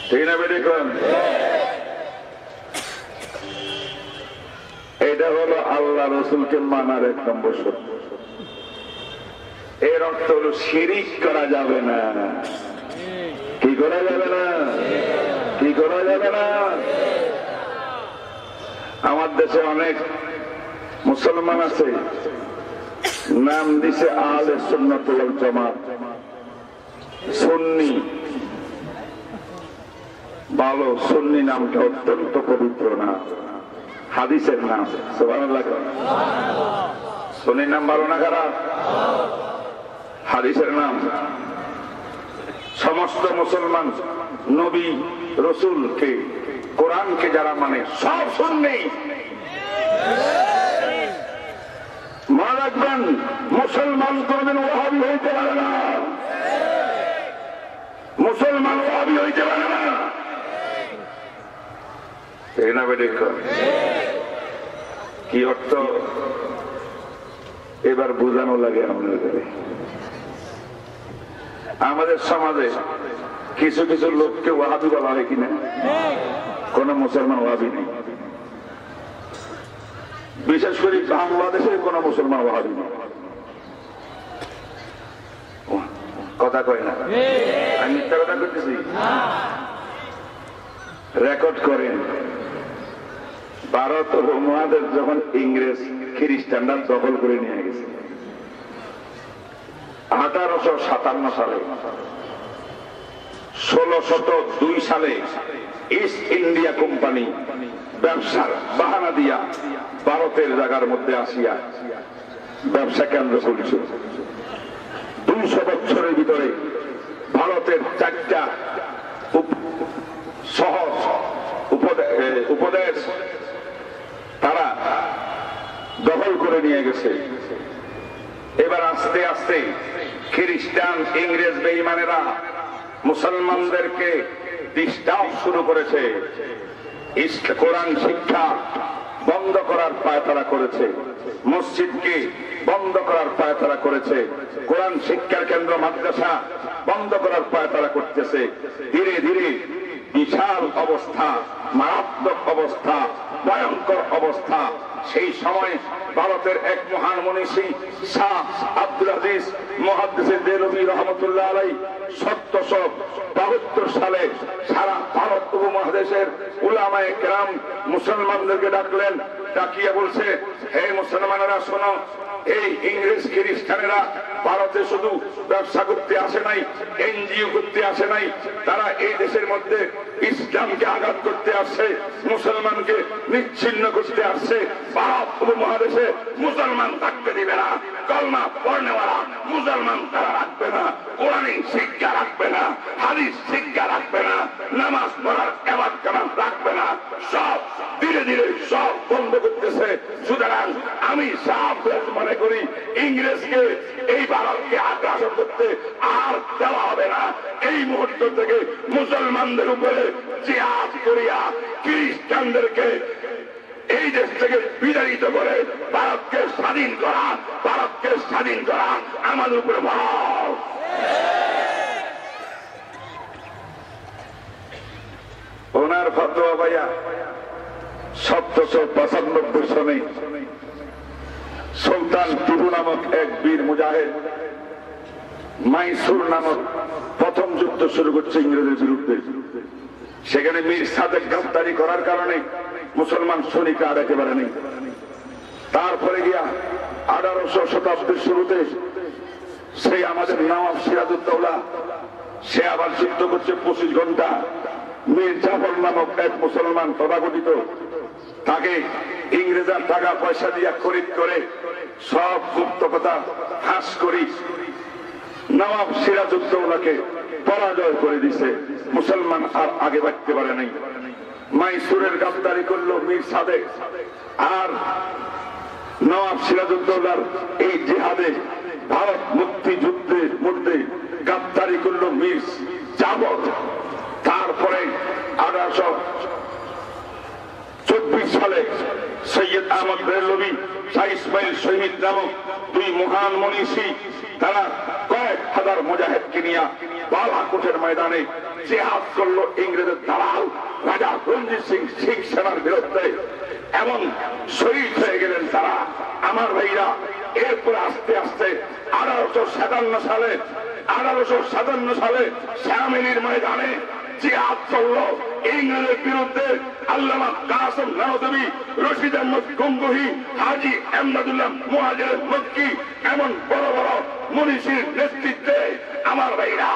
ঠিক না বেরিয়ে করেন? এটা হলো আল্লাহ রসুলকে মানার এক নম্বর শর্ত। এর অর্থ হলো শিরিক করা যাবে না। কি করা যাবে না? কি করা যাবে না? আমার দেশে অনেক মুসলমান আছে, নাম দিছে আহলে সুন্নাত ওয়াল জামাত, সুন্নি। ভালো, সুন্নি নামটা অত্যন্ত পবিত্র না, হাদিসের নাম। সুবহানাল্লাহ। সুন্নি নাম ভালো না খারাপ? হাদিসের নাম। সমস্ত মুসলমান নবী রসুলকে, কোরআনকে যারা মানে সব সুন্নি। মনে রাখবেন, মুসলমান কোনদিন ওয়াহাবি হইতে পারে না। মুসলমান ওয়াহাবি হইতে পারে না। কি অর্থ এবার বোঝানো লাগে আমাদের। আমাদের সমাজে কিছু কিছু লোককে ওয়াহাবি বলা হয় কিনা? কোন মুসলমান ওয়াহাবি নেই। বিশেষ করে বাংলাদেশে কোন মুসলমান ওয়াহাবি নেই। কথা কয় না, আমি মিথ্যা কথা করতেছি? রেকর্ড করেন। ভারত উপমহাদেশ যখন ইংরেজ খ্রিস্টানরা দখল করে নিয়ে গেছে 1857 সালে, 1602 সালে ইস্ট ইন্ডিয়া কোম্পানি ব্যবসার বাহানা দিয়া ভারতের জায়গার মধ্যে আসিয়া ব্যবসা কেন্দ্র করেছিল। 200 বছরের ভিতরে ভারতের 4টা শহর উপদেশ তারা দখল করে নিয়ে গেছে। এবার আস্তে আস্তে খ্রিস্টান ইংরেজ বেঈমানেরা মুসলমানদেরকে ডিস্টার্ব শুরু করেছে। কোরআন শিক্ষা বন্ধ করার পায়তারা করেছে, মসজিদকে বন্ধ করার পায়তারা করেছে, কোরআন শিক্ষার কেন্দ্র মাদ্রাসা বন্ধ করার পায়তারা করতেছে। ধীরে ধীরে বিশাল অবস্থা, মারাত্মক অবস্থা, ভয়ঙ্কর অবস্থা। সেই সময় ভারতের এক মহান মনীষী শাহ আব্দুল আজিজ মুহাদ্দিস দেহলভী রহমতুল্লাহ আলাইহি 1772 সালে সারা ভারত উপমহাদেশের উলামায়ে কেরাম মুসলমানদেরকে ডাকলেন। ডাকিয়ে বলছে, হে মুসলমানেরা শোনো, এই ইংরেজ খ্রিস্টানেরা ভারতে শুধু ব্যবসা করতে আসে নাই, এনজিও করতে আসে নাই, তারা এই দেশের মধ্যে ইসলামকে আঘাত করতে আসছে, মুসলমানকে নিচ্ছিন্ন করতে আসছে। ভারত উপমহাদেশে মুসলমান থাকতে দিবে না, কলমা পড়নেওয়ালা মুসলমান তারা রাখবে না, কোরআন শিক্ষা রাখবে না, হাদিস শিক্ষা রাখবে না, নামাজ পড়ার এবাদ কালাম রাখবে না, সব ধীরে ধীরে সব বন্ধ করতেছে। সুতরাং আমি সাফ মনে করি ইংরেজকে এই ভারতকে আগ্রাসন করতে আর দেওয়া হবে না। এই মুহূর্ত থেকে মুসলমানদের উপরে জিহাদ করিয়া খ্রিস্টানদেরকে এই দেশ থেকে বিতাড়িত করে ভারতকে স্বাধীন করা, ভারতকে স্বাধীন করা আমাদের উপরে ভার। ওনার ফতোয়া ভাইয়া 1795 সনে সুলতান টিপু নামক এক বীর মুজাহিদ মাইসুর নামক প্রথম যুদ্ধ শুরু করছে ইংরেজের বিরুদ্ধে। সেখানে মীর সাদেক গ্রেফতারি করার কারণে মুসলমান সৈনিক আর একেবারে নেই। তারপরে গিয়া 1800 শতাব্দীর শুরুতে সেই আমাদের নওয়াব সিরাজউদ্দৌলা সে আবার যুদ্ধ করছে 25 ঘন্টা। মীর জাফর নামক এক মুসলমান তথাকথিত, তাকে ইংরেজার টাকা পয়সা দিয়া খরিদ করে সব গুপ্ত কথা হাস করি নবাব সিরাজউদ্দৌলাকে পরাজয় করে দিছে। মুসলমান আর আগে বাড়তে পারে নাই। মাইসুরের গাদ্দারি করলো মীর সাদেক, আর নবাব সিরাজউদ্দৌলার এই জিহাদে ভারত মুক্তিযুদ্ধের মধ্যে গাদ্দারি করলো মীর জাবদ। তারপরে 1824 সালে সৈয়দ আহমদ বেরলভী, শাহ ইসমাইল শহীদ নামক দুই মহান মনীষী তারা কয়েক হাজার মুজাহিদকে নিয়ে বালাকোটের ময়দানে জিহাদ করলো ইংরেজের দালাল রাজা রঞ্জিত সিং শিখ সেনার বিরুদ্ধে, এবং শহীদ হয়ে গেলেন তারা। আমার ভাইরা, এরপরে আস্তে আস্তে 1857 সালে শামিলির ময়দানে জিহাদ চললো ইংরেজের বিরুদ্ধে। আল্লামা কাসেম নানদবী, রশিদ আহমদ গঙ্গোহী, হাজী আহমদুল্লাহ মুহাজির মক্কি, এমন বড় বড় মনীষীর নেতৃত্বে আমার ভাইরা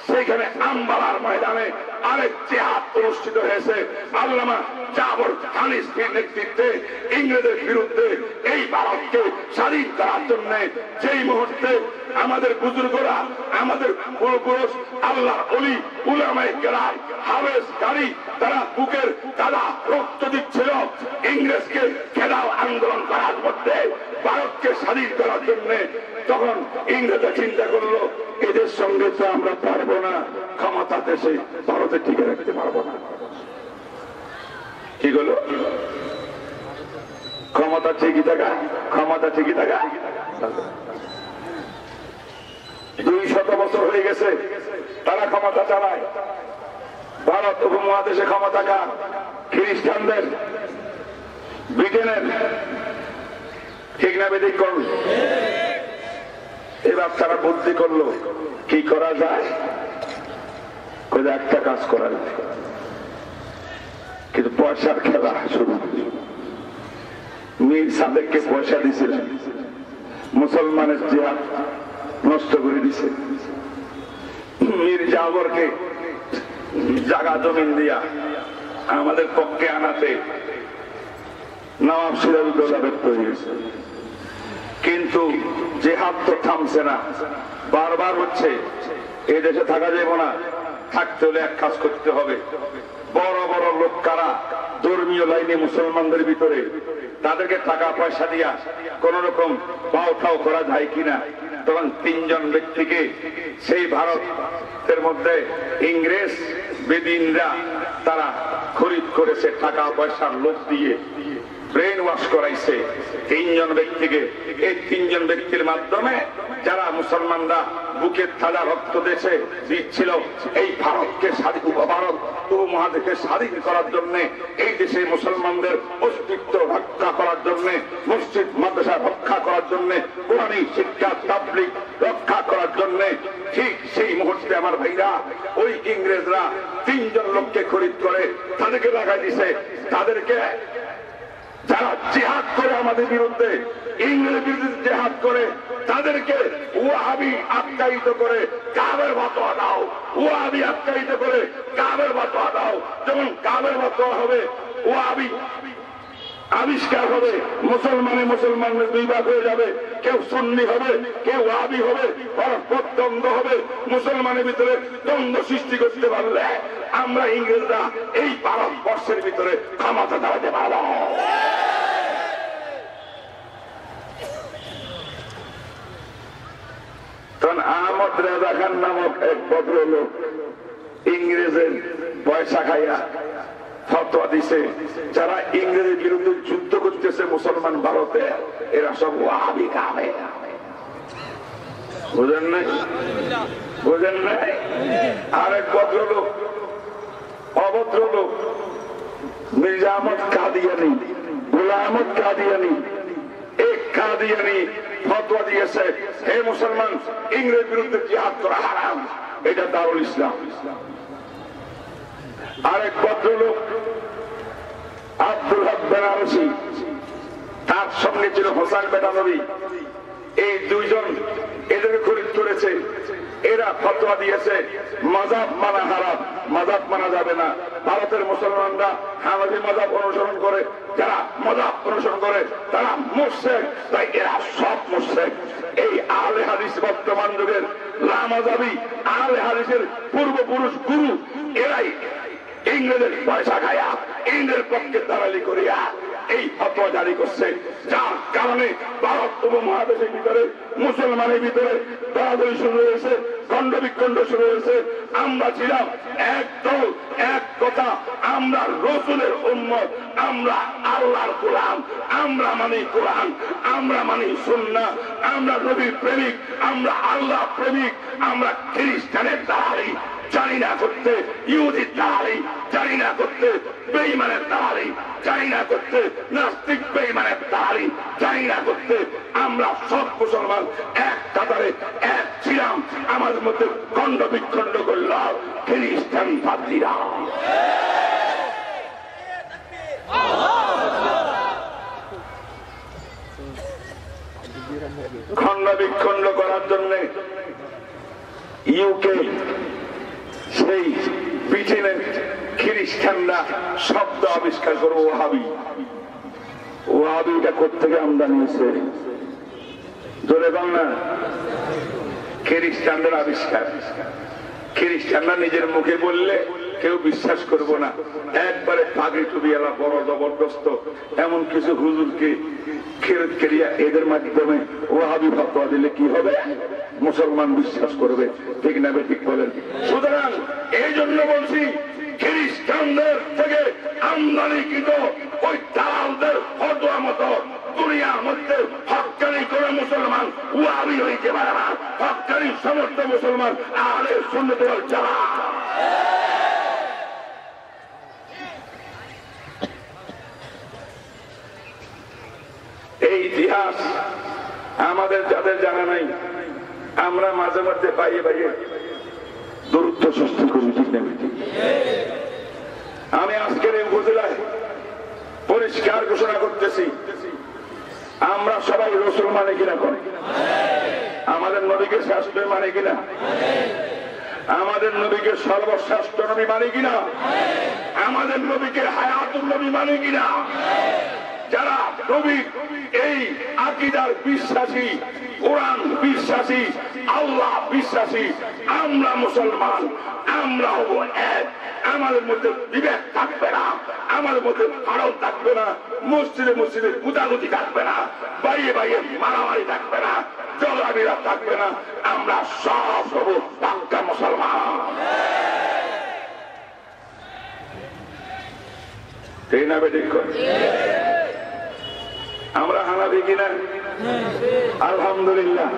সেখানে আম্বালার ময়দানে আরেক জিহাদ অনুষ্ঠিত হয়েছে। আল্লামা জাবর খালিস্তির নেতৃত্বে ইংরেজের বিরুদ্ধে এই ভারতকে স্বাধীন করার জন্য যেই মুহূর্তে আমাদের বুজুর্গরা, আমাদের পূর্বপুরুষ, আল্লাহর ওলি, উলামায়ে কেরাম, হাফেজ কারি তারা বুকের তাজা রক্ত দিচ্ছিল ইংরেজকে ঘেরাও আন্দোলন করার মধ্যে ভারতকে স্বাধীন করার জন্য, তখন ইংরেজরা চিন্তা করলো এদের সঙ্গে তো আমরা পারবো না, ক্ষমতা দেশে ভারতে টিকে রাখতে পারবো না। কি হলো? ক্ষমতা ঠিকই থাকা, ক্ষমতা ঠিকই থাকা। 200 বছর হয়ে গেছে তারা ক্ষমতা চালায়। ভারত উপমহাদেশে ক্ষমতা কার? খ্রিস্টানদের, ব্রিটেনের। ঠিক না বেদিক করল? এবার তারা বুদ্ধি করলো কি করা যায়, একটা কাজ করা যায়, কিন্তু পয়সার খেলা শুরু। মীর সাদেককে পয়সা দিয়েছিলেন, মুসলমানের জিহাদ নষ্ট করে দিছে। মীর জাবরকে জায়গা জমিন দিয়া আমাদের পক্ষে আনাতে নবাব সিরাজউদ্দৌলা ব্যর্থ হয়ে গেছে। কিন্তু জিহাদ তো থামছে না, বারবার হচ্ছে। এই দেশে থাকা যাবে না, থাকতে হলে এক কাজ করতে হবে। বড় বড় লোক কারা ধর্মীয় লাইনে মুসলমানদের ভিতরে, তাদেরকে টাকা পয়সা দিয়া কোন রকম পাওঠাও করা যায় কিনা। তখন 3 জন ব্যক্তিকে সেই ভারতের মধ্যে ইংরেজ বেদিনরা তারা খরিদ করেছে, টাকা পয়সার লোক দিয়ে ব্রেন ওয়াশ করাইছে 3 জন ব্যক্তিকে। এই 3 জন ব্যক্তির মাধ্যমে যারা মুসলমানরা বুকের তাজা রক্ত দেশে দিচ্ছিল এই ভারতকে স্বাধীন, ভারত উপমহাদেশকে স্বাধীন করার জন্য, এই দেশে মুসলমানদের অস্তিত্ব রক্ষা করার জন্য, মসজিদ মাদ্রাসা রক্ষা করার জন্য, কোরআনী শিক্ষা তাবলীগ রক্ষা করার জন্য, ঠিক সেই মুহূর্তে আমার ভাইরা ওই ইংরেজরা 3 জন লোককে খরিদ করে তাদেরকে লাগাই দিছে। তাদেরকে যারা জিহাদ করে আমাদের বিরুদ্ধে, ইংরেজের বিরুদ্ধে জিহাদ করে, তাদেরকে ওয়াহাবি আখ্যায়িত করে কাবের ফতোয়া দাও, ওয়াহাবি আখ্যায়িত করে কাবের ফতোয়া দাও। যখন কাবের ফতোয়া হবে, ওয়াহাবি আবিষ্কার হবে, মুসলমানের 2 ভাগ হয়ে যাবে, কেউ সুন্নি হবে, কেউ ওয়াহাবি হবে, পরস্পর দ্বন্দ্ব হবে। মুসলমানের ভিতরে দ্বন্দ্ব সৃষ্টি করতে পারলে আমরা ইংরেজরা এই ভারতবর্ষের ভিতরে ক্ষমতা দাঁড়াতে পারব। তখন আহমদ রেজা খান নামক এক ভদ্রলোক ইংরেজের পয়সা খাইয়া ফতোয়া দিছে, যারা ইংরেজের বিরুদ্ধে যুদ্ধ করতেছে মুসলমান ভারতে, এরা সব ওয়াহাবি কাবে। বুঝেন নাই? বুঝেন নাই? আরেক ভদ্রলোক, অভদ্রলোক মির্জা আহমদ কাদিয়ানি, গোলাম আহমদ কাদিয়ানি, এক কাদিয়ানি ফতোয়া দিয়েছে, হে মুসলমান, ইংরেজ বিরুদ্ধে জিহাদ করা হারাম, এটা দারুল ইসলাম। আরেক ভদ্রলোক আব্দুল হক বেনারসি, তার সঙ্গে ছিল হোসেন বেদানবী। এই 2 জন এদের খরিদ করেছে। এরা ফতোয়া দিয়েছে মাযহাব মানা হারাম, মাযহাব মানা যাবে না। ভারতের মুসলমানরা হানাফি মাযহাব অনুসরণ করে, যারা মাযহাব অনুসরণ করে করে তারা মুশরিক, তাই এরা সব মুশরিক। এই আহলে হাদিস বর্তমান যুগের লামাযাবি আহলে হাদিসের পূর্বপুরুষ গুরু এরাই ইংরেজের পয়সা খায়া ইংরেজের পক্ষে দালালি করিয়া এই ফতোয়া জারি করছে, যার কারণে ভারত উপমহাদেশের ভিতরে মুসলমানের ভিতরে দলাদলি শুরু হয়েছে, খণ্ড বিখণ্ড শুরু হয়েছে। আমরা ছিলাম এক দল, এক কথা, আমরা রসুলের উম্মত, আমরা আল্লাহর গোলাম, আমরা মানি কোরআন, আমরা মানি সুন্নাহ, আমরা নবীর প্রেমিক, আমরা আল্লাহ প্রেমিক। আমরা খ্রিস্টানের দালালি জানি না করতে, ইহুদির দালালি জানি না করতে, বেঈমানের দালালি জানি না করতে, নাস্তিক বেঈমানের দালালি জানি না করতে। আমরা সব মুসলমান এক কাতারে এক ছিলাম। আমাদের মধ্যে খণ্ড বিখণ্ড করল খ্রিস্টান পাদ্রীরা। খণ্ড বিখণ্ড করার জন্য ইউকে সেই ব্রিটেনের খ্রিস্টানরা শব্দ আবিষ্কার করবো ওয়াহাবি। ওয়াহাবিটা কোত্থেকে আমদানি হয়েছে? জোরে বাংলা খ্রিস্টানদের আবিষ্কার। খ্রিস্টানরা নিজের মুখে বললে কেউ বিশ্বাস করবো না, একবারে পাগড়ি টুপিওয়ালা বড় জবরদস্ত এমন কিছু হুজুরকে ফেরত করিয়া এদের মাধ্যমে ওয়াহাবি ফতোয়া দিলে কি হবে? মুসলমান বিশ্বাস করবে, ঠিক না ঠিক বলেন? সুতরাং এই জন্য বলছি, খ্রিস্টানদের থেকে আমদানিকৃত ওই দালালদের ফতোয়া মতো দুনিয়ার মধ্যে হক্কানি করে মুসলমান ওয়াহাবি হইতে পারে না। হক্কানি সমস্ত মুসলমান আহলে সুন্নাত ওয়াল জামাত। এই ইতিহাস আমাদের যাদের জানা নাই, আমরা মাঝে মধ্যে পাইয়ে পাইয়ে দূরত্ব সৃষ্টি করি, ঠিক না? আমি আজকের এই উপজেলায় পরিষ্কার ঘোষণা করতেছি, আমরা সবাই রসুল মানে কিনা করে, আমাদের নবীকে শ্রেষ্ঠ মানে কিনা, আমাদের নবীকে সর্বশ্রেষ্ঠ নবী মানে কিনা, আমাদের নবীকে হায়াতুল নবী মানে কিনা। যারা নবীর এই আকীদার বিশ্বাসী, কোরআন বিশ্বাসী, আল্লাহ বিশ্বাসী, আমরা মুসলমান, আমরা হব এক। আমাদের মধ্যে বিভেদ থাকবে না, আমাদের মধ্যে ফাড়ল থাকবে না, মসজিদে মসজিদে গুতাগুতি থাকবে না, বাইরে বাইরে মারামারি থাকবে না, ঝগড়াবিরা থাকবে না। আমরা সব হব পাক্কা মুসলমান। এই না বেঠিক করে আমরা হানাফি কিনা? আলহামদুলিল্লাহ।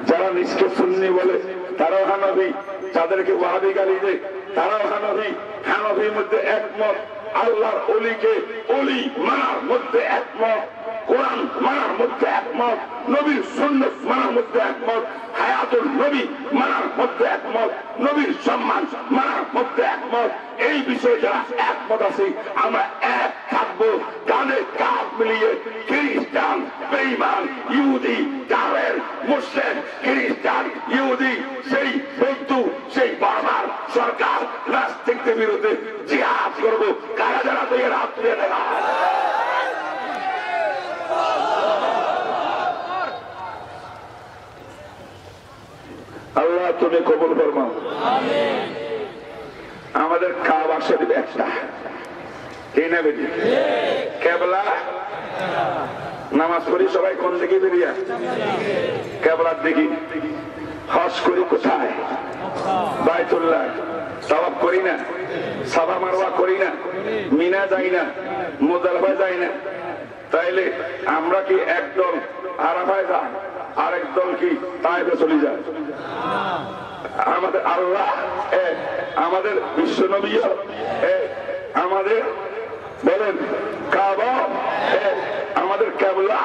যারা নিজকে সুন্নি বলে তারাও হানাফি, যাদেরকে ওয়াহাবি গালি দেয় তারাও হানাফি। হানাফির মধ্যে একমত, আল্লাহর ওলিকে ওলি মানার মধ্যে একমত, কোরআন মানার মধ্যে একমত, নবীর সুন্নাত মানার মধ্যে একমত, হায়াতুল নবী মানার মধ্যে একমত, নবীর সম্মান মানার মধ্যে একমত। এই বিষয়ে যারা একমত আছে আমরা এক থাকবো, কাঁধে কাঁধ মিলিয়ে। খ্রিস্টান, বেঈমান, ইহুদি, কাফের, মুশরিক, খ্রিস্টান, ইহুদি, সেই বৌদ্ধ, সেই বার্মার সরকার, নাস্তিকদের বিরুদ্ধে জিহাদ করবো। কারা যারা তো এর হাত তুলে দেয়। আল্লাহ তুমি কবুল ফরমাও। আমাদের কাবা শরীফ একটা, এই না বেটি? কেবলা নামাজ পড়ি সবাই কোন দিকে বেরিয়া? কেবলার দিকে। হজ করি কোথায়? বাইতুল্লাহ। তাওয়াফ করি না, সাফা মারওয়া করি না, মিনা যাই না, মুজদালিফা যাই না। তাইলে আমরা কি একদল আরাফায় যাই, আরেক দল কি তায়েফে চলে যায়? আমাদের আল্লাহ এক, আমাদের বিশ্ব নবী এক, আমাদের বলেন কাবা এক, আমাদের কেবলা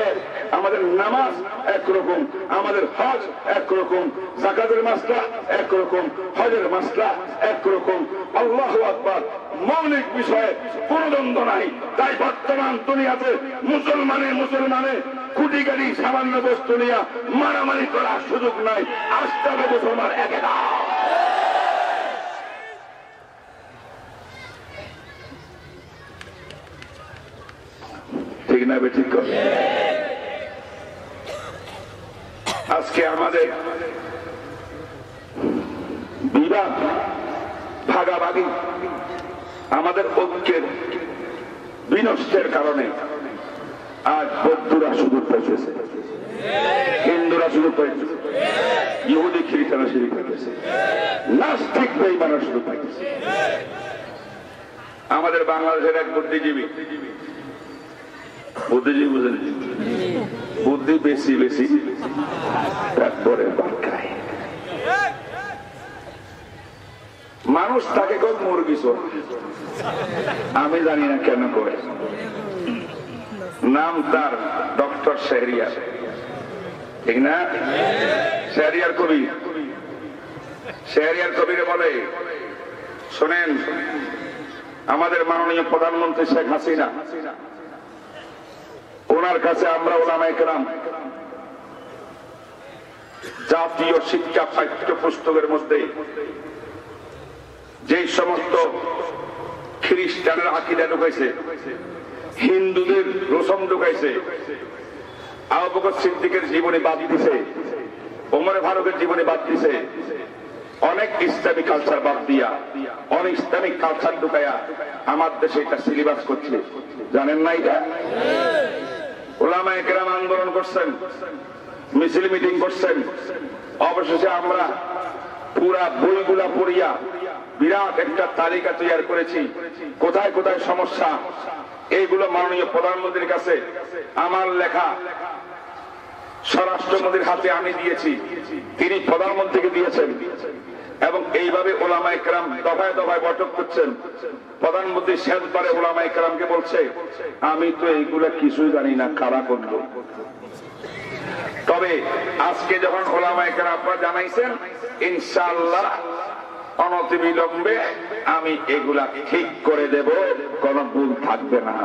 এক, আমাদের নামাজ একরকম, আমাদের হজ একরকম, যাকাতের মাসলা একরকম, হজের মাসলা একরকম। আল্লাহু আকবার। মৌলিক বিষয়ে কোন দ্বন্দ্ব নাই। তাই বর্তমান দুনিয়াতে মুসলমানে খুঁটি গাড়ি সামান্য বস্তু নিয়ে মারামারি করার সুযোগ নাই। আসতে হবে মুসলমান একেদা। ঠিক ঠিক না ঠিক করে। আজকে আমাদের বিভাগ ভাগাভাগি, আমাদের ঐক্যের বিনষ্টের কারণে আজ বৌদ্ধরা সুযোগ পাইতেছে, হিন্দুরা সুযোগ পাইতেছে, ইহুদি খ্রিস্টানরা সুযোগ পাইতেছে, নাস্তিক বেঈমানরা সুযোগ পাইতেছে। আমাদের বাংলাদেশের এক বুদ্ধিজীবী বুঝেন, বুদ্ধি বেশি বেশি তারপরে বাক্যায় মানুষ তাকে কোন মুরগি চোর, আমি জানি না কেন করে। নাম তার ডক্টর শেহরিয়ার, ঠিক না? শেহরিয়ার কবি, শেহরিয়ার কবিরে বলে, শোনেন, আমাদের মাননীয় প্রধানমন্ত্রী শেখ হাসিনা, ওনার কাছে আমরা উলামায়ে কেরাম জাতীয় শিক্ষা পাঠ্যপুস্তকের মধ্যে যে সমস্ত খ্রিস্টানের আকীদা ঢুকাইছে, হিন্দুদের রসম ঢুকাইছে, আবু বকর সিদ্দিকের জীবনী বাদ দিছে, ওমর ফারুকের জীবনী বাদ দিছে, অনেক ইসলামিক কালচার বাদ দিয়া অনেক ইসলামিক কালচার ঢুকাইয়া আমার দেশে এটা সিলেবাস করছে। জানেন না এটা? উলামায়ে কেরাম আন্দোলন করছেন, মিছিল মিটিং করছেন, অবশেষে আমরা পুরা বইগুলা পড়িয়া বিরাট একটা তালিকা তৈরি করেছি, কোথায় কোথায় সমস্যা। এইগুলো মাননীয় প্রধানমন্ত্রীর কাছে আমার লেখা স্বরাষ্ট্রমন্ত্রীর হাতে আমি দিয়েছি, তিনি প্রধানমন্ত্রীকে দিয়েছেন, এবং এইভাবে উলামায়ে কেরাম দফায় দফায় বৈঠক করছেন। প্রধানমন্ত্রী শেষবারে উলামায়ে কেরামকে বলছে, আমি তো এইগুলা কিছুই জানি না, কারা করলো। তবে আজকে যখন উলামায়ে কেরাম আপনারা জানাইছেন, ইনশাআল্লাহ অনতিবিলম্বে আমি এগুলা ঠিক করে দেব, কোনো ভুল থাকবে না।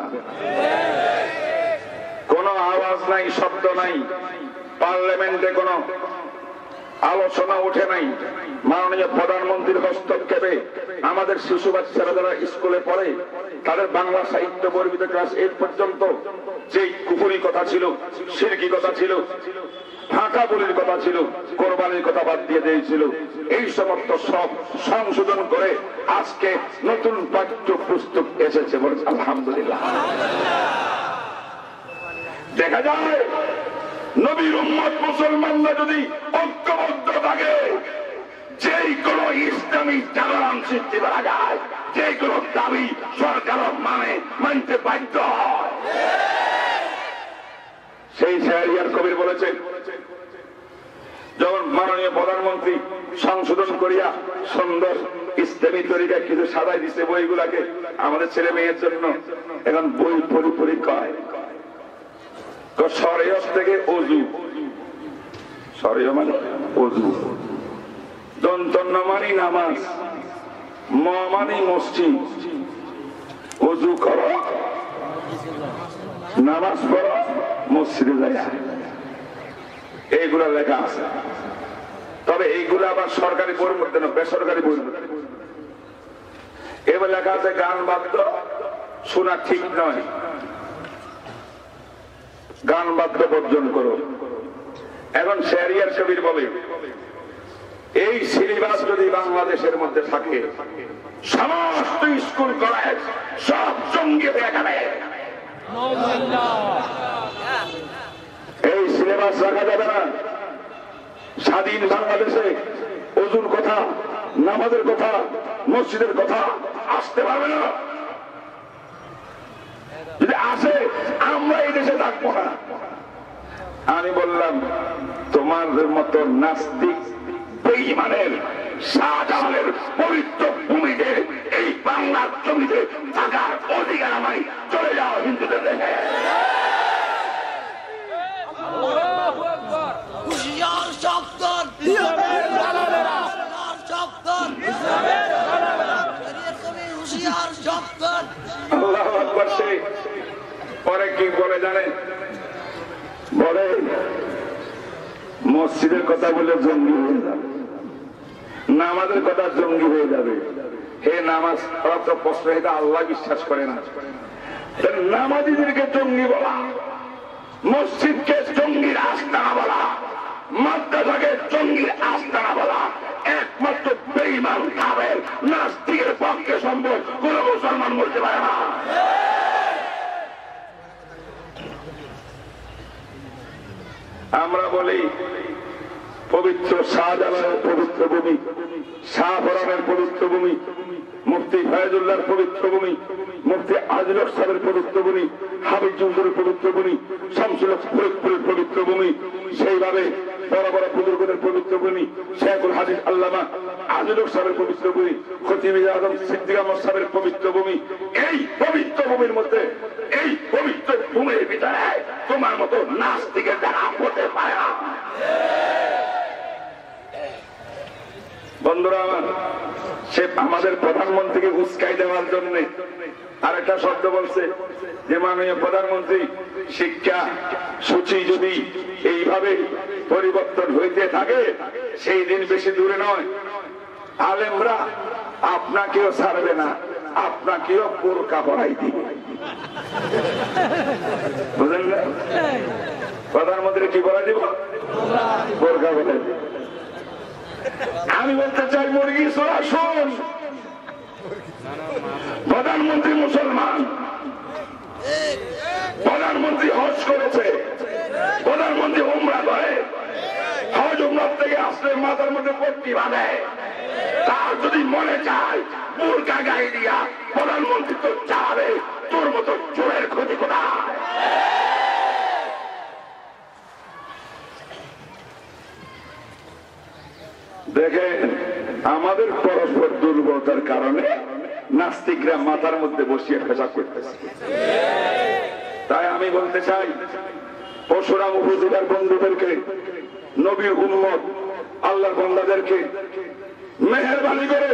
কোনো আওয়াজ নাই, শব্দ নাই, পার্লামেন্টে কোনো আলোচনা ওঠে নাই। মাননীয় প্রধানমন্ত্রীর হস্তক্ষেপে আমাদের শিশু বাচ্চারা যারা স্কুলে পড়ে, তাদের বাংলা সাহিত্য বর্বিত ক্লাস 8 পর্যন্ত যে কুফরি কথা ছিল, শিরকি কথা ছিল, ফাঁকা বলির কথা ছিল, কোরবানির কথা বাদ দিয়ে দিয়েছিল, এই সমস্ত সব সংশোধন করে আজকে নতুন পাঠ্য পুস্তক এসেছে। বলে আলহামদুলিল্লাহ। দেখা যায় নবীর উম্মত মুসলমানরা যদি ঐক্যবদ্ধ থাকে, যেই কোন ইসলামী জাগরণ সৃষ্টি করা যায়, যে কোন দাবি সরকার মানতে বাধ্য হয়। সেই শেহরিয়ার কবির বলেছে, যখন মাননীয় প্রধানমন্ত্রী সংশোধন করিয়া সুন্দর ইসলামী তরিকায় কিছু সাজাই দিচ্ছে বইগুলাকে আমাদের ছেলে মেয়ের জন্য, এখন বই পরিপরি কয় শরীয়ত থেকে অজু, শরীয়ত মানে অজু, দন্তন্য মানে নামাজ, ম মানে মসজিদ, অজু করো, নামাজ পড়ো, মসজিদে যায়, এইগুলা লেখা আছে। তবে এইগুলা আবার সরকারি বইয়ের মধ্যে না, বেসরকারি বইয়ের মধ্যে। এবার লেখা আছে গান বাদ্য শোনা ঠিক নয়, গান বাদ্য বর্জন করো। এখন শেহরিয়ার কবির বলে, এই সিলেবাস যদি বাংলাদেশের মধ্যে থাকে, সমস্ত স্কুল কলেজ সব জঙ্গি হয়ে যাবে। এই সিলেবাস রাখা যাবে না। স্বাধীন বাংলাদেশে ওযুর কথা, নামাজের কথা, মসজিদের কথা আসতে পারবে না। যদি আসে আমরা এই দেশে থাকবো না। আমি বললাম, তোমাদের মতো নাস্তিক বেঈমানের শাহজালালের পবিত্র ভূমিতে, এই বাংলার জমিতে থাকার অধিকার আমায়, চলে যাও হিন্দুদের দেশে। পরে কি বলে জানেন? বলে মসজিদের কথা বলে জঙ্গি হয়ে যাবে, নামাজের কথা জঙ্গি হয়ে যাবে। হে নামাজ প্রশ্ন, এটা আল্লাহ বিশ্বাস করে না, নামাজিদেরকে জঙ্গি বলা মসজিদকে জঙ্গির আস্তানা বলা, মাদ্রাসাকে জঙ্গির আস্তানা বলা একমাত্র বেঈমান কাফের নাস্তিকের পক্ষে সম্ভব, কোন মুসলমান বলতে পারে না। আমরা বলি পবিত্র শাহজালালের পবিত্র ভূমি, শাহপরানের পবিত্র ভূমি, মুফতি ফয়েজুল্লাহর পবিত্র ভূমি, মুফতি আজিল হক সাহেবের পবিত্র ভূমি, হাবিব জুজুরের পবিত্র ভূমি, শামসুল হক ফরিদপুরের পবিত্র ভূমি, সেইভাবে বড় বড় বুজুর্গদের পবিত্র ভূমি, শেখুল হাদিস আল্লামা আজিল হক সাহেবের পবিত্র ভূমি, খতিব আজম সিদ্দিক আহমদ সাহেবের পবিত্র ভূমি। এই পবিত্র ভূমির মধ্যে, এই পবিত্র ভূমির ভিতরে তোমার মতো নাস্তিকের দ্বারা হতে পারে না। বন্ধুরা আমার, সে আমাদের প্রধানমন্ত্রীকে উস্কাই দেওয়ার জন্য আরেকটা শব্দ বলছে যে মাননীয় প্রধানমন্ত্রী শিক্ষা সূচি যদি এইভাবে পরিবর্তন হইতে থাকে সেই দিন বেশি দূরে নয়, আলেমরা আপনাকেও ছাড়বে না, আপনাকেও বোরকা পরাই দিবে। বুঝলেন না? প্রধানমন্ত্রী কি পরাই দিব? বোরকা পরাই দিব। আমি বলতে চাই মুরগি সোরা শোন, প্রধানমন্ত্রী মুসলমান, প্রধানমন্ত্রী হজ করেছে, প্রধানমন্ত্রী উমরা করে, হজ উমরা থেকে আসলে মাথার মধ্যে পট্টি বাঁধে, তার যদি মনে চায় বোরকা গায়ে দিয়া প্রধানমন্ত্রী তো চাবে, তোর মতো চোরের ক্ষতি কোথায়? দেখেন, আমাদের পরস্পর দুর্বলতার কারণে নাস্তিকরা মাথার মধ্যে বসিয়ে পেশাব করতেছে। তাই আমি বলতে চাই পরশুরাম উপজেলার বন্ধুদেরকে, নবীর উম্মত আল্লাহর বান্দাদেরকে মেহেরবানি করে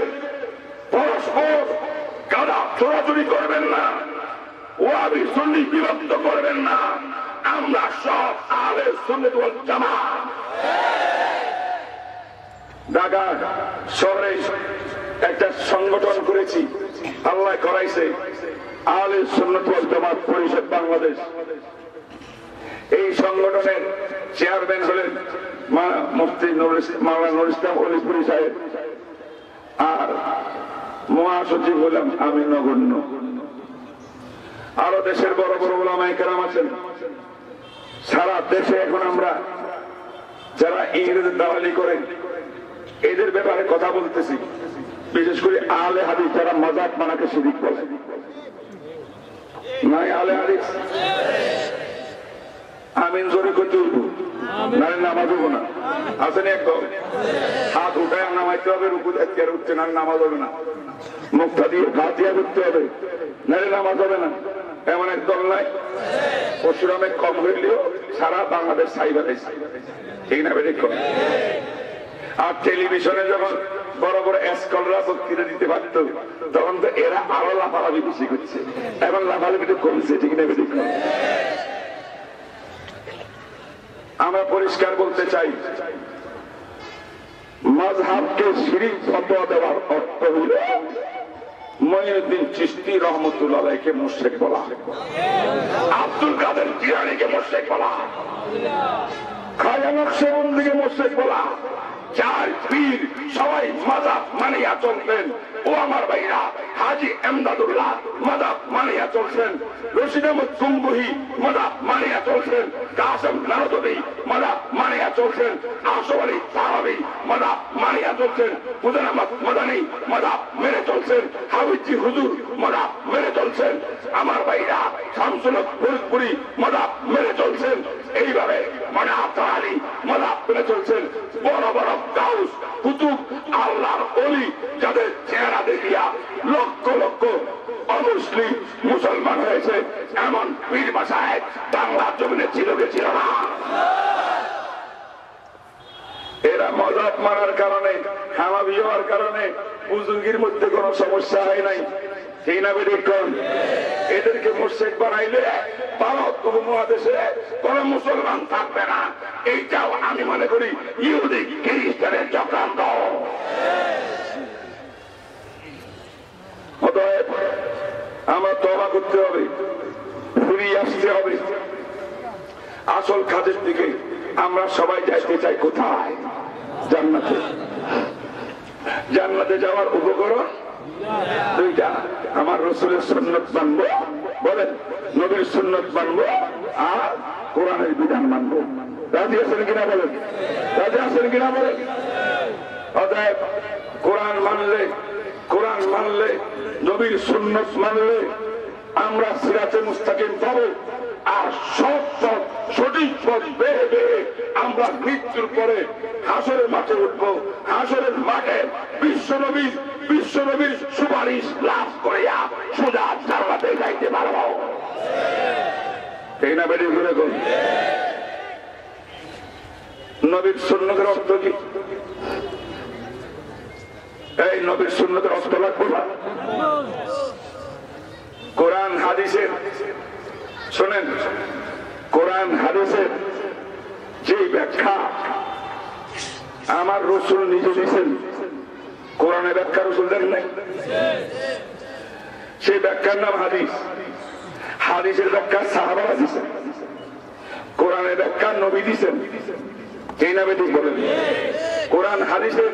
পরস্পর কাদা চোরাচুরি করবেন না, ওয়াহাবি সুন্নি বিভক্ত করবেন না। আমরা সব আহলে সুন্নাত ওয়াল জামাত। ঢাকা শহরে একটা সংগঠন করেছি, আল্লাহ করাইছে, আহলে সুন্নাত ওয়াল জামাত পরিষদ বাংলাদেশ। এই সংগঠনের চেয়ারম্যান হলেন মুফতি মাওলানা নুরুল ইসলাম অলিপুরি সাহেব, আর মহাসচিব হলাম আমি নগণ্য। আরো দেশের বড় বড় ওলামায়ে কেরাম আছেন। সারা দেশে এখন আমরা যারা ইংরেজের দালালি করে এদের ব্যাপারে কথা বলতেছি, বিশেষ করে আহলে হাদিস যারা মাযহাব মানাকে শিরক বলে। নাই আহলে হাদিস আমিন জোরে করতে উঠব, নারে নামাজ হবো না। আসেন একদম হাত উঠায় নামাইতে হবে, রুকু দেখতে উঠছে না, নামাজ হবে না। মুখটা দিয়ে ফাতিহা করতে হবে, নারে নামাজ হবে না। এমন এক দল নাই, পরশুরামে কম হইলেও সারা বাংলাদেশ সাইবাদে, ঠিক না বেঠিক? আর টেলিভিশনে যখন বড় বড় স্কলরা বক্তৃতা দিতে পারত তখন তো এরা আরো লাফালাফি বেশি করছে, এখন লাফালাফিটা কমছে, ঠিক না বেঠিক? আমরা পরিষ্কার বলতে চাই, মাযহাবকে শিরক ফতোয়া দেওয়ার অর্থ হল মঈনুদ্দিন চিশতি রহমতুল্লাহ আলাইহিকে মুশরিক বলা, আব্দুল কাদের জিলানীকে মুশরিক বলা, খাজা নকশবন্দিকে মুশরিক বলা। চার পীর সবাই মাযহাব মানিয়া চলতেন। ও আমার ভাইরা, হাজী এমদাদুল্লাহ মাযহাব মানিয়া চলছেন, রশিদ আহমদ গঙ্গুহি মাযহাব মানিয়া চলছেন, কাসেম নারদবী মাযহাব মানিয়া চলছেন, আশরাফ আলী সাহাবী মাযহাব মানিয়া চলছেন, হুসেন আহমদ মাদানী মাযহাব মেনে চলছেন, হাবিবজি হুজুর মাযহাব মেনে চলছেন। আমার ভাইরা, শামসুল হক ফরিদপুরি মাযহাব মেনে চলছেন। এইভাবে আলী মাযহাব মেনে চলছেন। বড় বড় গাউস কুতুব আল্লাহর ওলি যাদের চেহারা দেখিয়া লক্ষ লক্ষ অমুসলিম মুসলমান হয়েছে, এমন পীর মাশায়েখ বাংলা জমিনে ছিল না। এরা মাযহাব মানার কারণে, হানাফি হওয়ার কারণে বুজুর্গির মধ্যে কোনো সমস্যা হয় নাই, ঠিক না বেঠিক? এদেরকে মুশরিক বানাইলে ভারত উপমহাদেশে কোন মুসলমান থাকবে না। এইটাও আমি মনে করি ইহুদি খ্রিস্টানের চক্রান্ত। অতএব আমরা তওবা করতে হবে, ফিরিয়ে আসতে হবে। আসল কাজের দিকে আমরা সবাই যাইতে চাই কোথায়? জান্নাতে। জান্নাতে যাওয়ার উপকরণ দুইটা, আমার রাসূলের সুন্নাত মানবো, বলেন নবীর সুন্নাত মানবো, আর কোরআনের বিধান মানবো। রাজি আছেন কিনা বলেন? রাজি আছেন কিনা বলেন? অতএব কোরআন মানলে নবীর সুন্নাত মানলে আমরা সিরাতে মুস্তাকিম পাবো, আর সব পথ সঠিক পথ বেয়ে বেয়ে আমরা মৃত্যুর পরে হাসরের মাঠে উঠবো। হাসরের মাঠে বিশ্বনবীর সুপারিশ লাভ করিয়া সোজা জান্নাতে যাইতে পারবো। এই না বেরিয়ে ঘুরে কোন নবীর সুন্নতের অর্থ কি? এই নবীর সুন্নতের অর্থ লাগবে না। কোরআন হাদিসের শোনেন, কোরআন হাদিসের যে ব্যাখ্যা আমার রাসূল নিজে দিয়েছেন, কোরআনের ব্যাখ্যা রাসূল দেন নাই, সেই ব্যাখ্যার নাম হাদিস। হাদিসের ব্যাখ্যা সাহাবারা দিয়েছেন, কোরআনের ব্যাখ্যা নবী দিয়েছেন। এই নামে ঠিক বলেন। কোরআন হাদিসের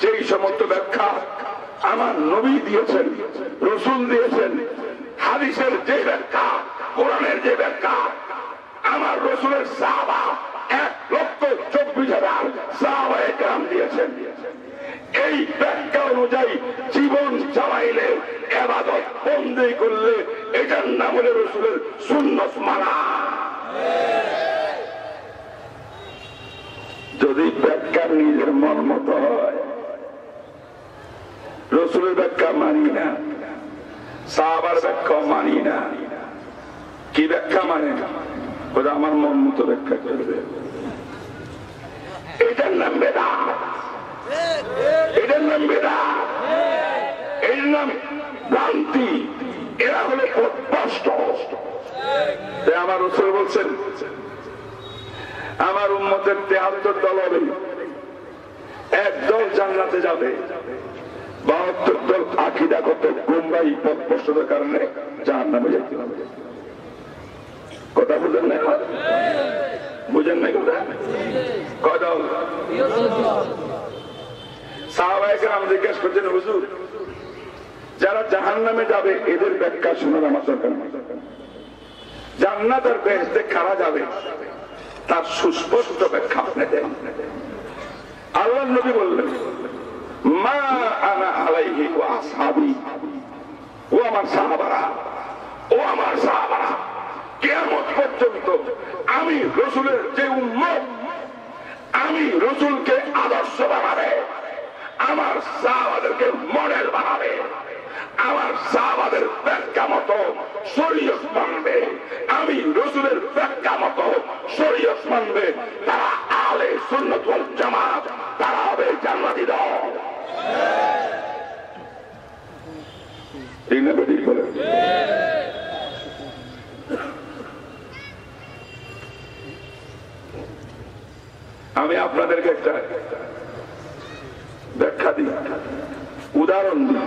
যেই সমস্ত ব্যাখ্যা আমার নবী দিয়েছেন, রাসূল দিয়েছেন, হাদিসের যে ব্যাখ্যা, কোরআনের যে ব্যাখ্যা আমার রাসূলের সাহাবা 1,24,000 সাহাবায়ে কেরাম দিয়েছেন। এই ব্যাখ্যা অনুযায়ী জীবন চালাইলে, ইবাদত বন্দেগী করলে, এটার নাম হলো রাসূলের সুন্নাত মানা। যদি ব্যাখ্যা নিজের মন মতো হয়, রাসূলের ব্যাখ্যা মানি না, সাহাবার ব্যাখ্যা মানি না, কি ব্যাখ্যা মানে না, ওটা আমার মন মতো ব্যাখ্যা করবে, এটার নাম বেদাত। এটার নাম বেদাত, এর নাম ভ্রান্তি। এরা হলে স্পষ্ট। আমার রাসূল বলছেন আমার উম্মতের 73 দল হবে, এক দল জান্নাতে যাবে, 72 দল আকীদাগত গুমরাহি পথভ্রষ্টতার কারণে জাহান্নামে যেতে হবে। কথা বুঝেন নাই? বুঝেন নাই কথা? কয় দল? সাহাবায়ে কেরাম জিজ্ঞেস করছেন, হুজুর যারা জাহান্নামে যাবে এদের ব্যাখ্যা শোনার আমার দরকার নেই, জান্নাত আর বেহেশতে কারা যাবে তার সুস্পষ্ট ব্যাখ্যা আপনি দেন। আল্লাহর নবী বললেন, মা আনা আলাইহি ওয়া আসহাবী, ও আমার সাহাবারা, ও আমার সাহাবারা, কিয়ামত পর্যন্ত আমি রাসূলের যে উম্মত, আমি রাসূলকে আদর্শ বানাবে, আমার সাহাবাদেরকে মডেল বানাবে, আমার সাহাবাদের ব্যাখ্যা মতো শরীয়ত মানবে, আমি রাসূলের ব্যাখ্যা মতো শরীয়ত মানবে, তারা আহলে সুন্নাত ওয়াল জামাত, তারা হবে জান্নাতি দল। ঠিক না বেঠিক বলেন? আমি আপনাদেরকে একটা ব্যাখ্যা দিই, উদাহরণ দিই,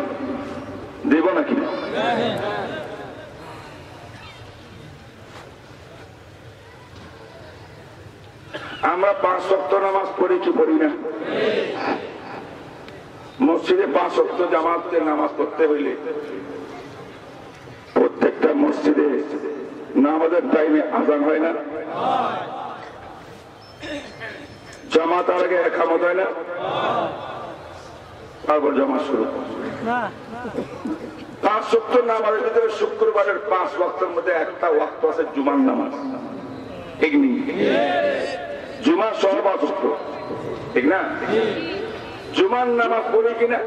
দেব নাকি? আমরা 5 ওয়াক্ত নামাজ পড়ি কি পড়ি না? মসজিদে 5 ওয়াক্ত জামাতে নামাজ পড়তে হইলে প্রত্যেকটা মসজিদে নামাজের টাইমে আযান হয় না? জামাত আগে একামত হয় না? তারপর জামাত শুরু। 5 ওয়াক্ত নামাজের ভিতরে শুক্রবারের 5 ওয়াক্তের মধ্যে একটা ওয়াক্ত আছে জুমার নামাজ, ঠিক নেই? জুমা সহ 5 ওয়াক্ত, ঠিক না? জুমার নামাজ পড়ি কিনা?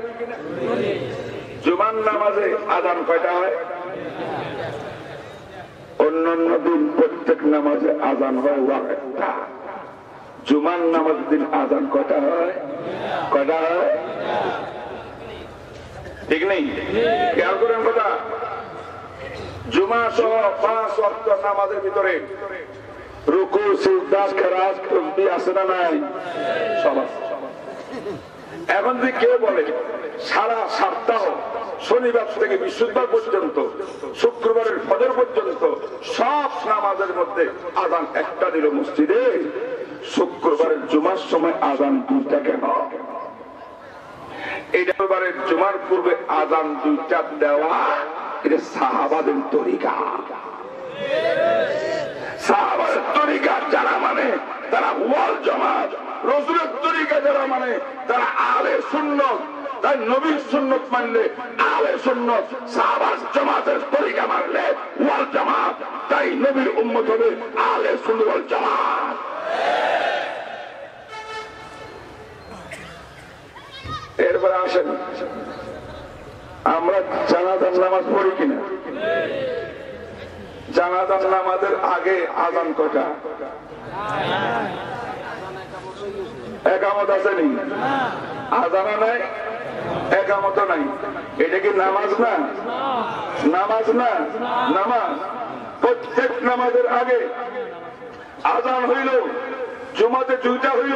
জুমার নামাজে আযান কয়টা হয়? অন্যান্য দিন প্রত্যেক নামাজে আযান হয় ওয়াক্তটা, জুমার নামাজ দিন আযান কয়টা হয়? কয়টা হয়? ঠিক নেই? খেয়াল করেন কথা। জুমা সহ 5 ওয়াক্ত নামাজের ভিতরে রুকু, সিজদা, কিরাত, তাসবিহ আছে না নাই? সব আছে। এখন যদি কেউ বলে সারা সপ্তাহ শনিবার থেকে বৃহস্পতিবার পর্যন্ত শুক্রবারের ফজর পর্যন্ত সব নামাজের মধ্যে আযান একটা দিল মসজিদে, শুক্রবারের জুমার সময় আযান দুইটা কেন? এই শুক্রবারের জুমার পূর্বে আযান দুইটা দেওয়া এটা সাহাবাদের তরিকা। সাহাবাদের তরিকা যারা মানে তারা ওয়াল জামাত, রাসূলের তরিকা যারা মানে তারা আহলে সুন্নাত। তাই নবীর সুন্নাত মানলে আহলে সুন্নাত, সাহাবার জামাতের তরিকা মানলে ওয়াল জামাত। তাই নবীর উম্মত হবে আহলে সুন্নাত ওয়াল জামাত। এরপরে আসেন আমরা জানাজার নামাজ পড়ি কিনা? জানাজার নামাজের আগে আযান কটা? একামত আছে নি? আযানও নাই, একামত নাই। এটা কি নামাজ না? নামাজ না? নামাজ। প্রত্যেক নামাজের আগে আযান হইল, জুমাতে দুইটা হইল,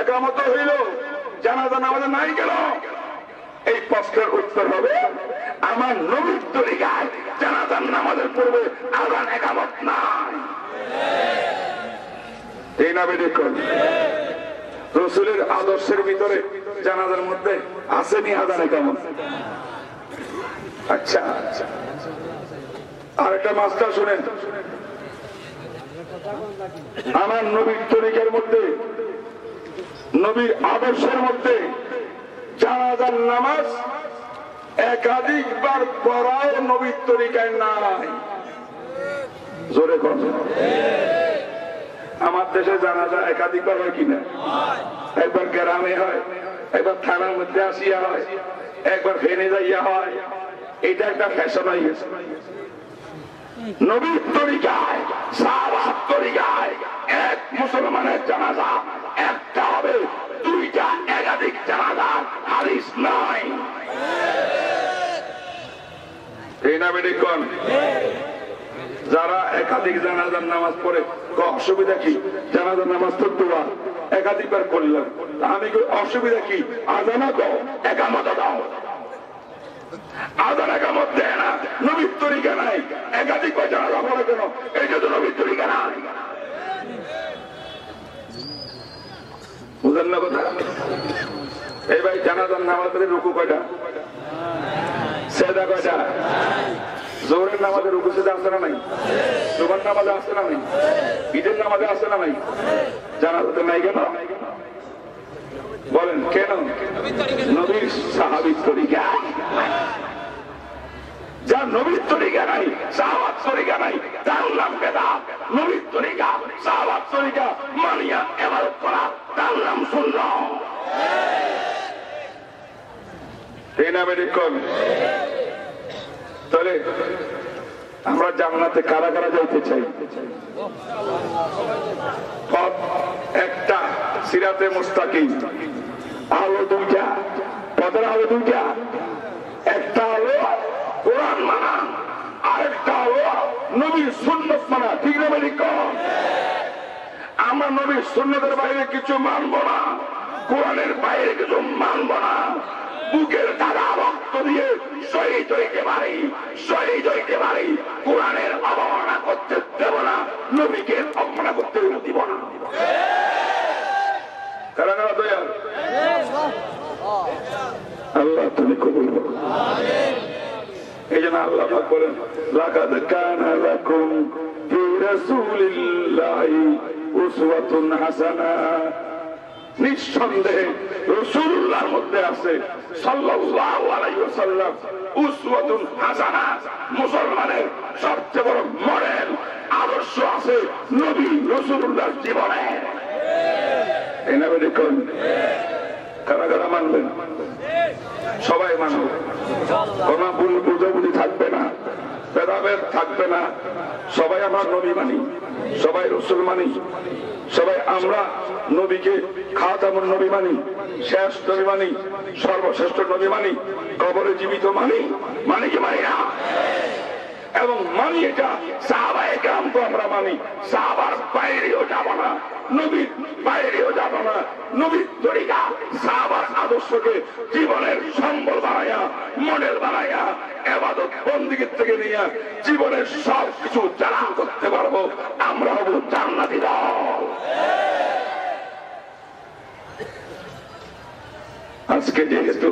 একামত হইল, জানাজা নামাজে নাই কেন? এই প্রশ্নের উত্তর হবে আমার নবীর তরিকায় জানাজার নামাজের পূর্বে আযান একামত নাই। এই নামে দেখুন রাসূলের আদর্শের ভিতরে জানাজার মধ্যে আসেনি আযান একামত। আচ্ছা আরেকটা মাস্টার শুনেন, আমার নবীর তরিকার মধ্যে, নবীর আদর্শের মধ্যে জানাজার নামাজ একাধিকবার পড়াও নবীর তরিকায় নাই। জোরে কর। আমার দেশে জানাজা একাধিকবার হয় কিনা? একবার গ্রামে হয়, একবার থানার মধ্যে আসিয়া হয়, একবার ফেনে যাইয়া হয়। এটা একটা ফ্যাশন হয়ে গেছে। নবীর তরিকায়, সাহাবার তরিকায় এক মুসলমানের জানাজা একটা হবে, দুইটা একাধিক জানাজার হাদিস নাই। এই নামে দেখুন যারা একাধিক জানাজার নামাজ পড়ে অসুবিধা কি? জানাজার নামাজ তো দোয়া একাধিকবার করলাম, আমি অসুবিধা কি? আযানও দাও, একামত দাও। আযান একামত দেয় না, নবীর তরিকা নাই। একাধিকবার জানাজা পড়ে কেন? এই যে নবীর তরিকা নাই। বুঝলেন না কথা? এই ভাই জানাজার নামাজের রুকু কয়টা? সেজদা কয়টা? জোহরের নামাজে রুকু সেজদা আছে না নাই? জুমার নামাজে আছে না নাই? ঈদের নামাজে আছে না নাই? জানাজাতে নাই কেন? বলেন কেন? নবীর সাহাবীর তরিকা। যার নবীর তরিকা নাই, সাহাবার তরিকা নাই, তার নাম বেদাত। নবীর তরিকা, সাহাবার তরিকা মানিয়া ইবাদত করা, তার নাম সুন্নাত। এই নামে দেখুন তাহলে আমরা জান্নাতে কারা কারা যাইতে চাই? পথ একটা, সিরাতে মুস্তাকিম। আলো দুইটা, পথের আলো দুইটা। একটা হলো কোরআন মানা, আরেকটা হলো নবীর সুন্নাত মানা। ঠিক না ভাই? আমরা নবীর সুন্নাতের বাইরে কিছু মানব না, কোরআনের বাইরে কিছু মানব না। বুকের দাদা রক্ত দিয়ে শহীদ হইতে পারি, শহীদ হইতে পারি, কোরআনের অবমাননা করতে দেব না, নবীকে অবমাননা করতে দিব না। কারণ আল্লাহ তুমি কবুল করো। এই জন্য আল্লাহ পাক বলেন লাকাদ কানা লাকুম ফি রাসূলিল্লাহি উসওয়াতুন হাসানাহ। নিঃসন্দেহে রাসূলুল্লাহর মধ্যে আছে সাল্লাল্লাহু আলাইহি ওয়াসাল্লাম উসওয়াতুন হাসানাহ। মুসলমানের সবচেয়ে বড় মডেল আদর্শ আছে নবী রাসূলুল্লাহর জীবনে। এই নামে দেখুন কারা কারা মানবেন? সবাই মানবে, কোন ভুল বুঝাবুঝি থাকবে না, ভেদাভেদ থাকবে না। সবাই আমরা নবী মানি, সবাই রাসূল মানি, সবাই আমরা নবীকে খাতামুন নবী মানি, শেষ নবী মানি, সর্বশ্রেষ্ঠ নবী মানি, কবরে জীবিত মানি। মানি কি মানি না? এবং মানি এটা সাহাবায়ে কেরাম তো আমরা মানি, সাহাবার বাইরেও যাব না, নবীর বাইরেও যাব না। নবীর তরিকা সাহাবার আদর্শকে জীবনের সম্বল বানাইয়া, মডেল বানাইয়া, ইবাদত বন্দেগী থেকে নিয়ে জীবনের সব কিছু জালাল করতে পারবো। আমরা হব জান্নাতি দল। আজকে যেহেতু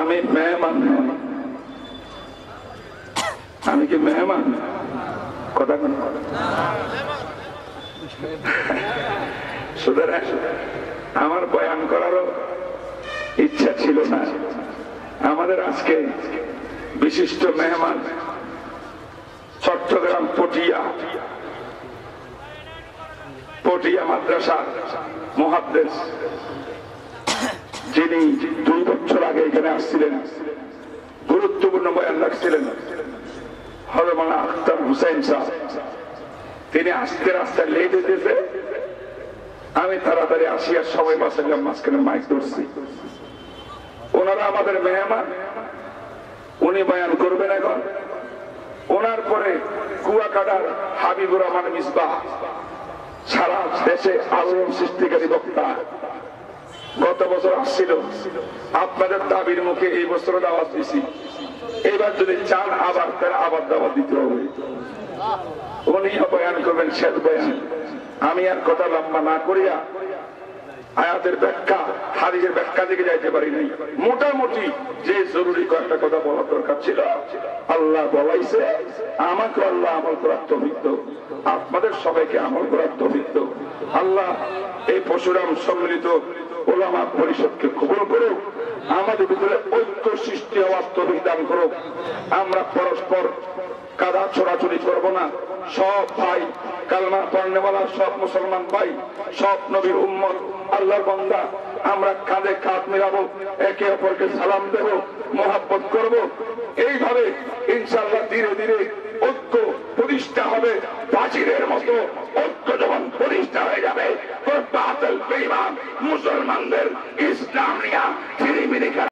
আমি মেহমান, আমি কি মেহমান? কথা কোন সুতরাং আমার বয়ান করারও ইচ্ছা ছিল না। আমাদের আজকে বিশিষ্ট মেহমান চট্টগ্রাম পটিয়া মাদ্রাসার মুহাদ্দিস, যিনি 2 বছর আগে এখানে আসছিলেন, গুরুত্বপূর্ণ বয়ান রাখছিলেন, হযরত মাওলানা আখতার হোসেন সাহেব। তিনি আসতে রাস্তায় লেট হইতেছে, আমি তাড়াতাড়ি আসিয়ার সময় বাঁচালাম, মাঝখানে মাইক ধরছি। ওনারা আমাদের মেহমান, উনি বয়ান করবেন এখন। ওনার পরে কুয়াকাটার হাবিবুর রহমান মিসবাহ, সারা দেশে আলোড়ন সৃষ্টিকারী বক্তা, গত বছর আসছিল। আপনাদের দাবির মুখে এই বছর দাওয়াত দিছি, এবার যদি চান আবার তার আবার দাওয়াত দিতে হবে। উনিও বয়ান করবেন, শেষ বয়ান। আমি আর কথা লম্বা না করিয়া আয়াতের ব্যাখ্যা, হাদিসের ব্যাখ্যা দিকে যাইতে পারি নাই। মোটামুটি যে জরুরি কয়েকটা কথা বলার দরকার ছিল আল্লাহ বলাইছে। আমাকে আল্লাহ আমল করার তৌফিক দাও, আপনাদের সবাইকে আমল করার তৌফিক দাও। আল্লাহ এই পরশুরাম সম্মিলিত ওলামা পরিষদকে কবুল করুক, আমাদের ভিতরে ঐক্য সৃষ্টি হওয়ার তৌফিক দান করুক। আমরা পরস্পর কাদা ছোড়াছড়ি করবো না। সব ভাই, কালমা পড়নেওয়ালা সব মুসলমান ভাই, সব নবীর উম্মত, আল্লাহর বান্দা, আমরা কাঁধে কাঁধ মিলাবো, একে অপরকে সালাম দেব, মহাব্বত করব। এইভাবে ইনশাআল্লাহ ধীরে ধীরে ঐক্য প্রতিষ্ঠা হবে। প্রাচীরের মতো ঐক্য যখন প্রতিষ্ঠা হয়ে যাবে, মুসলমানদের ইসলাম নিয়া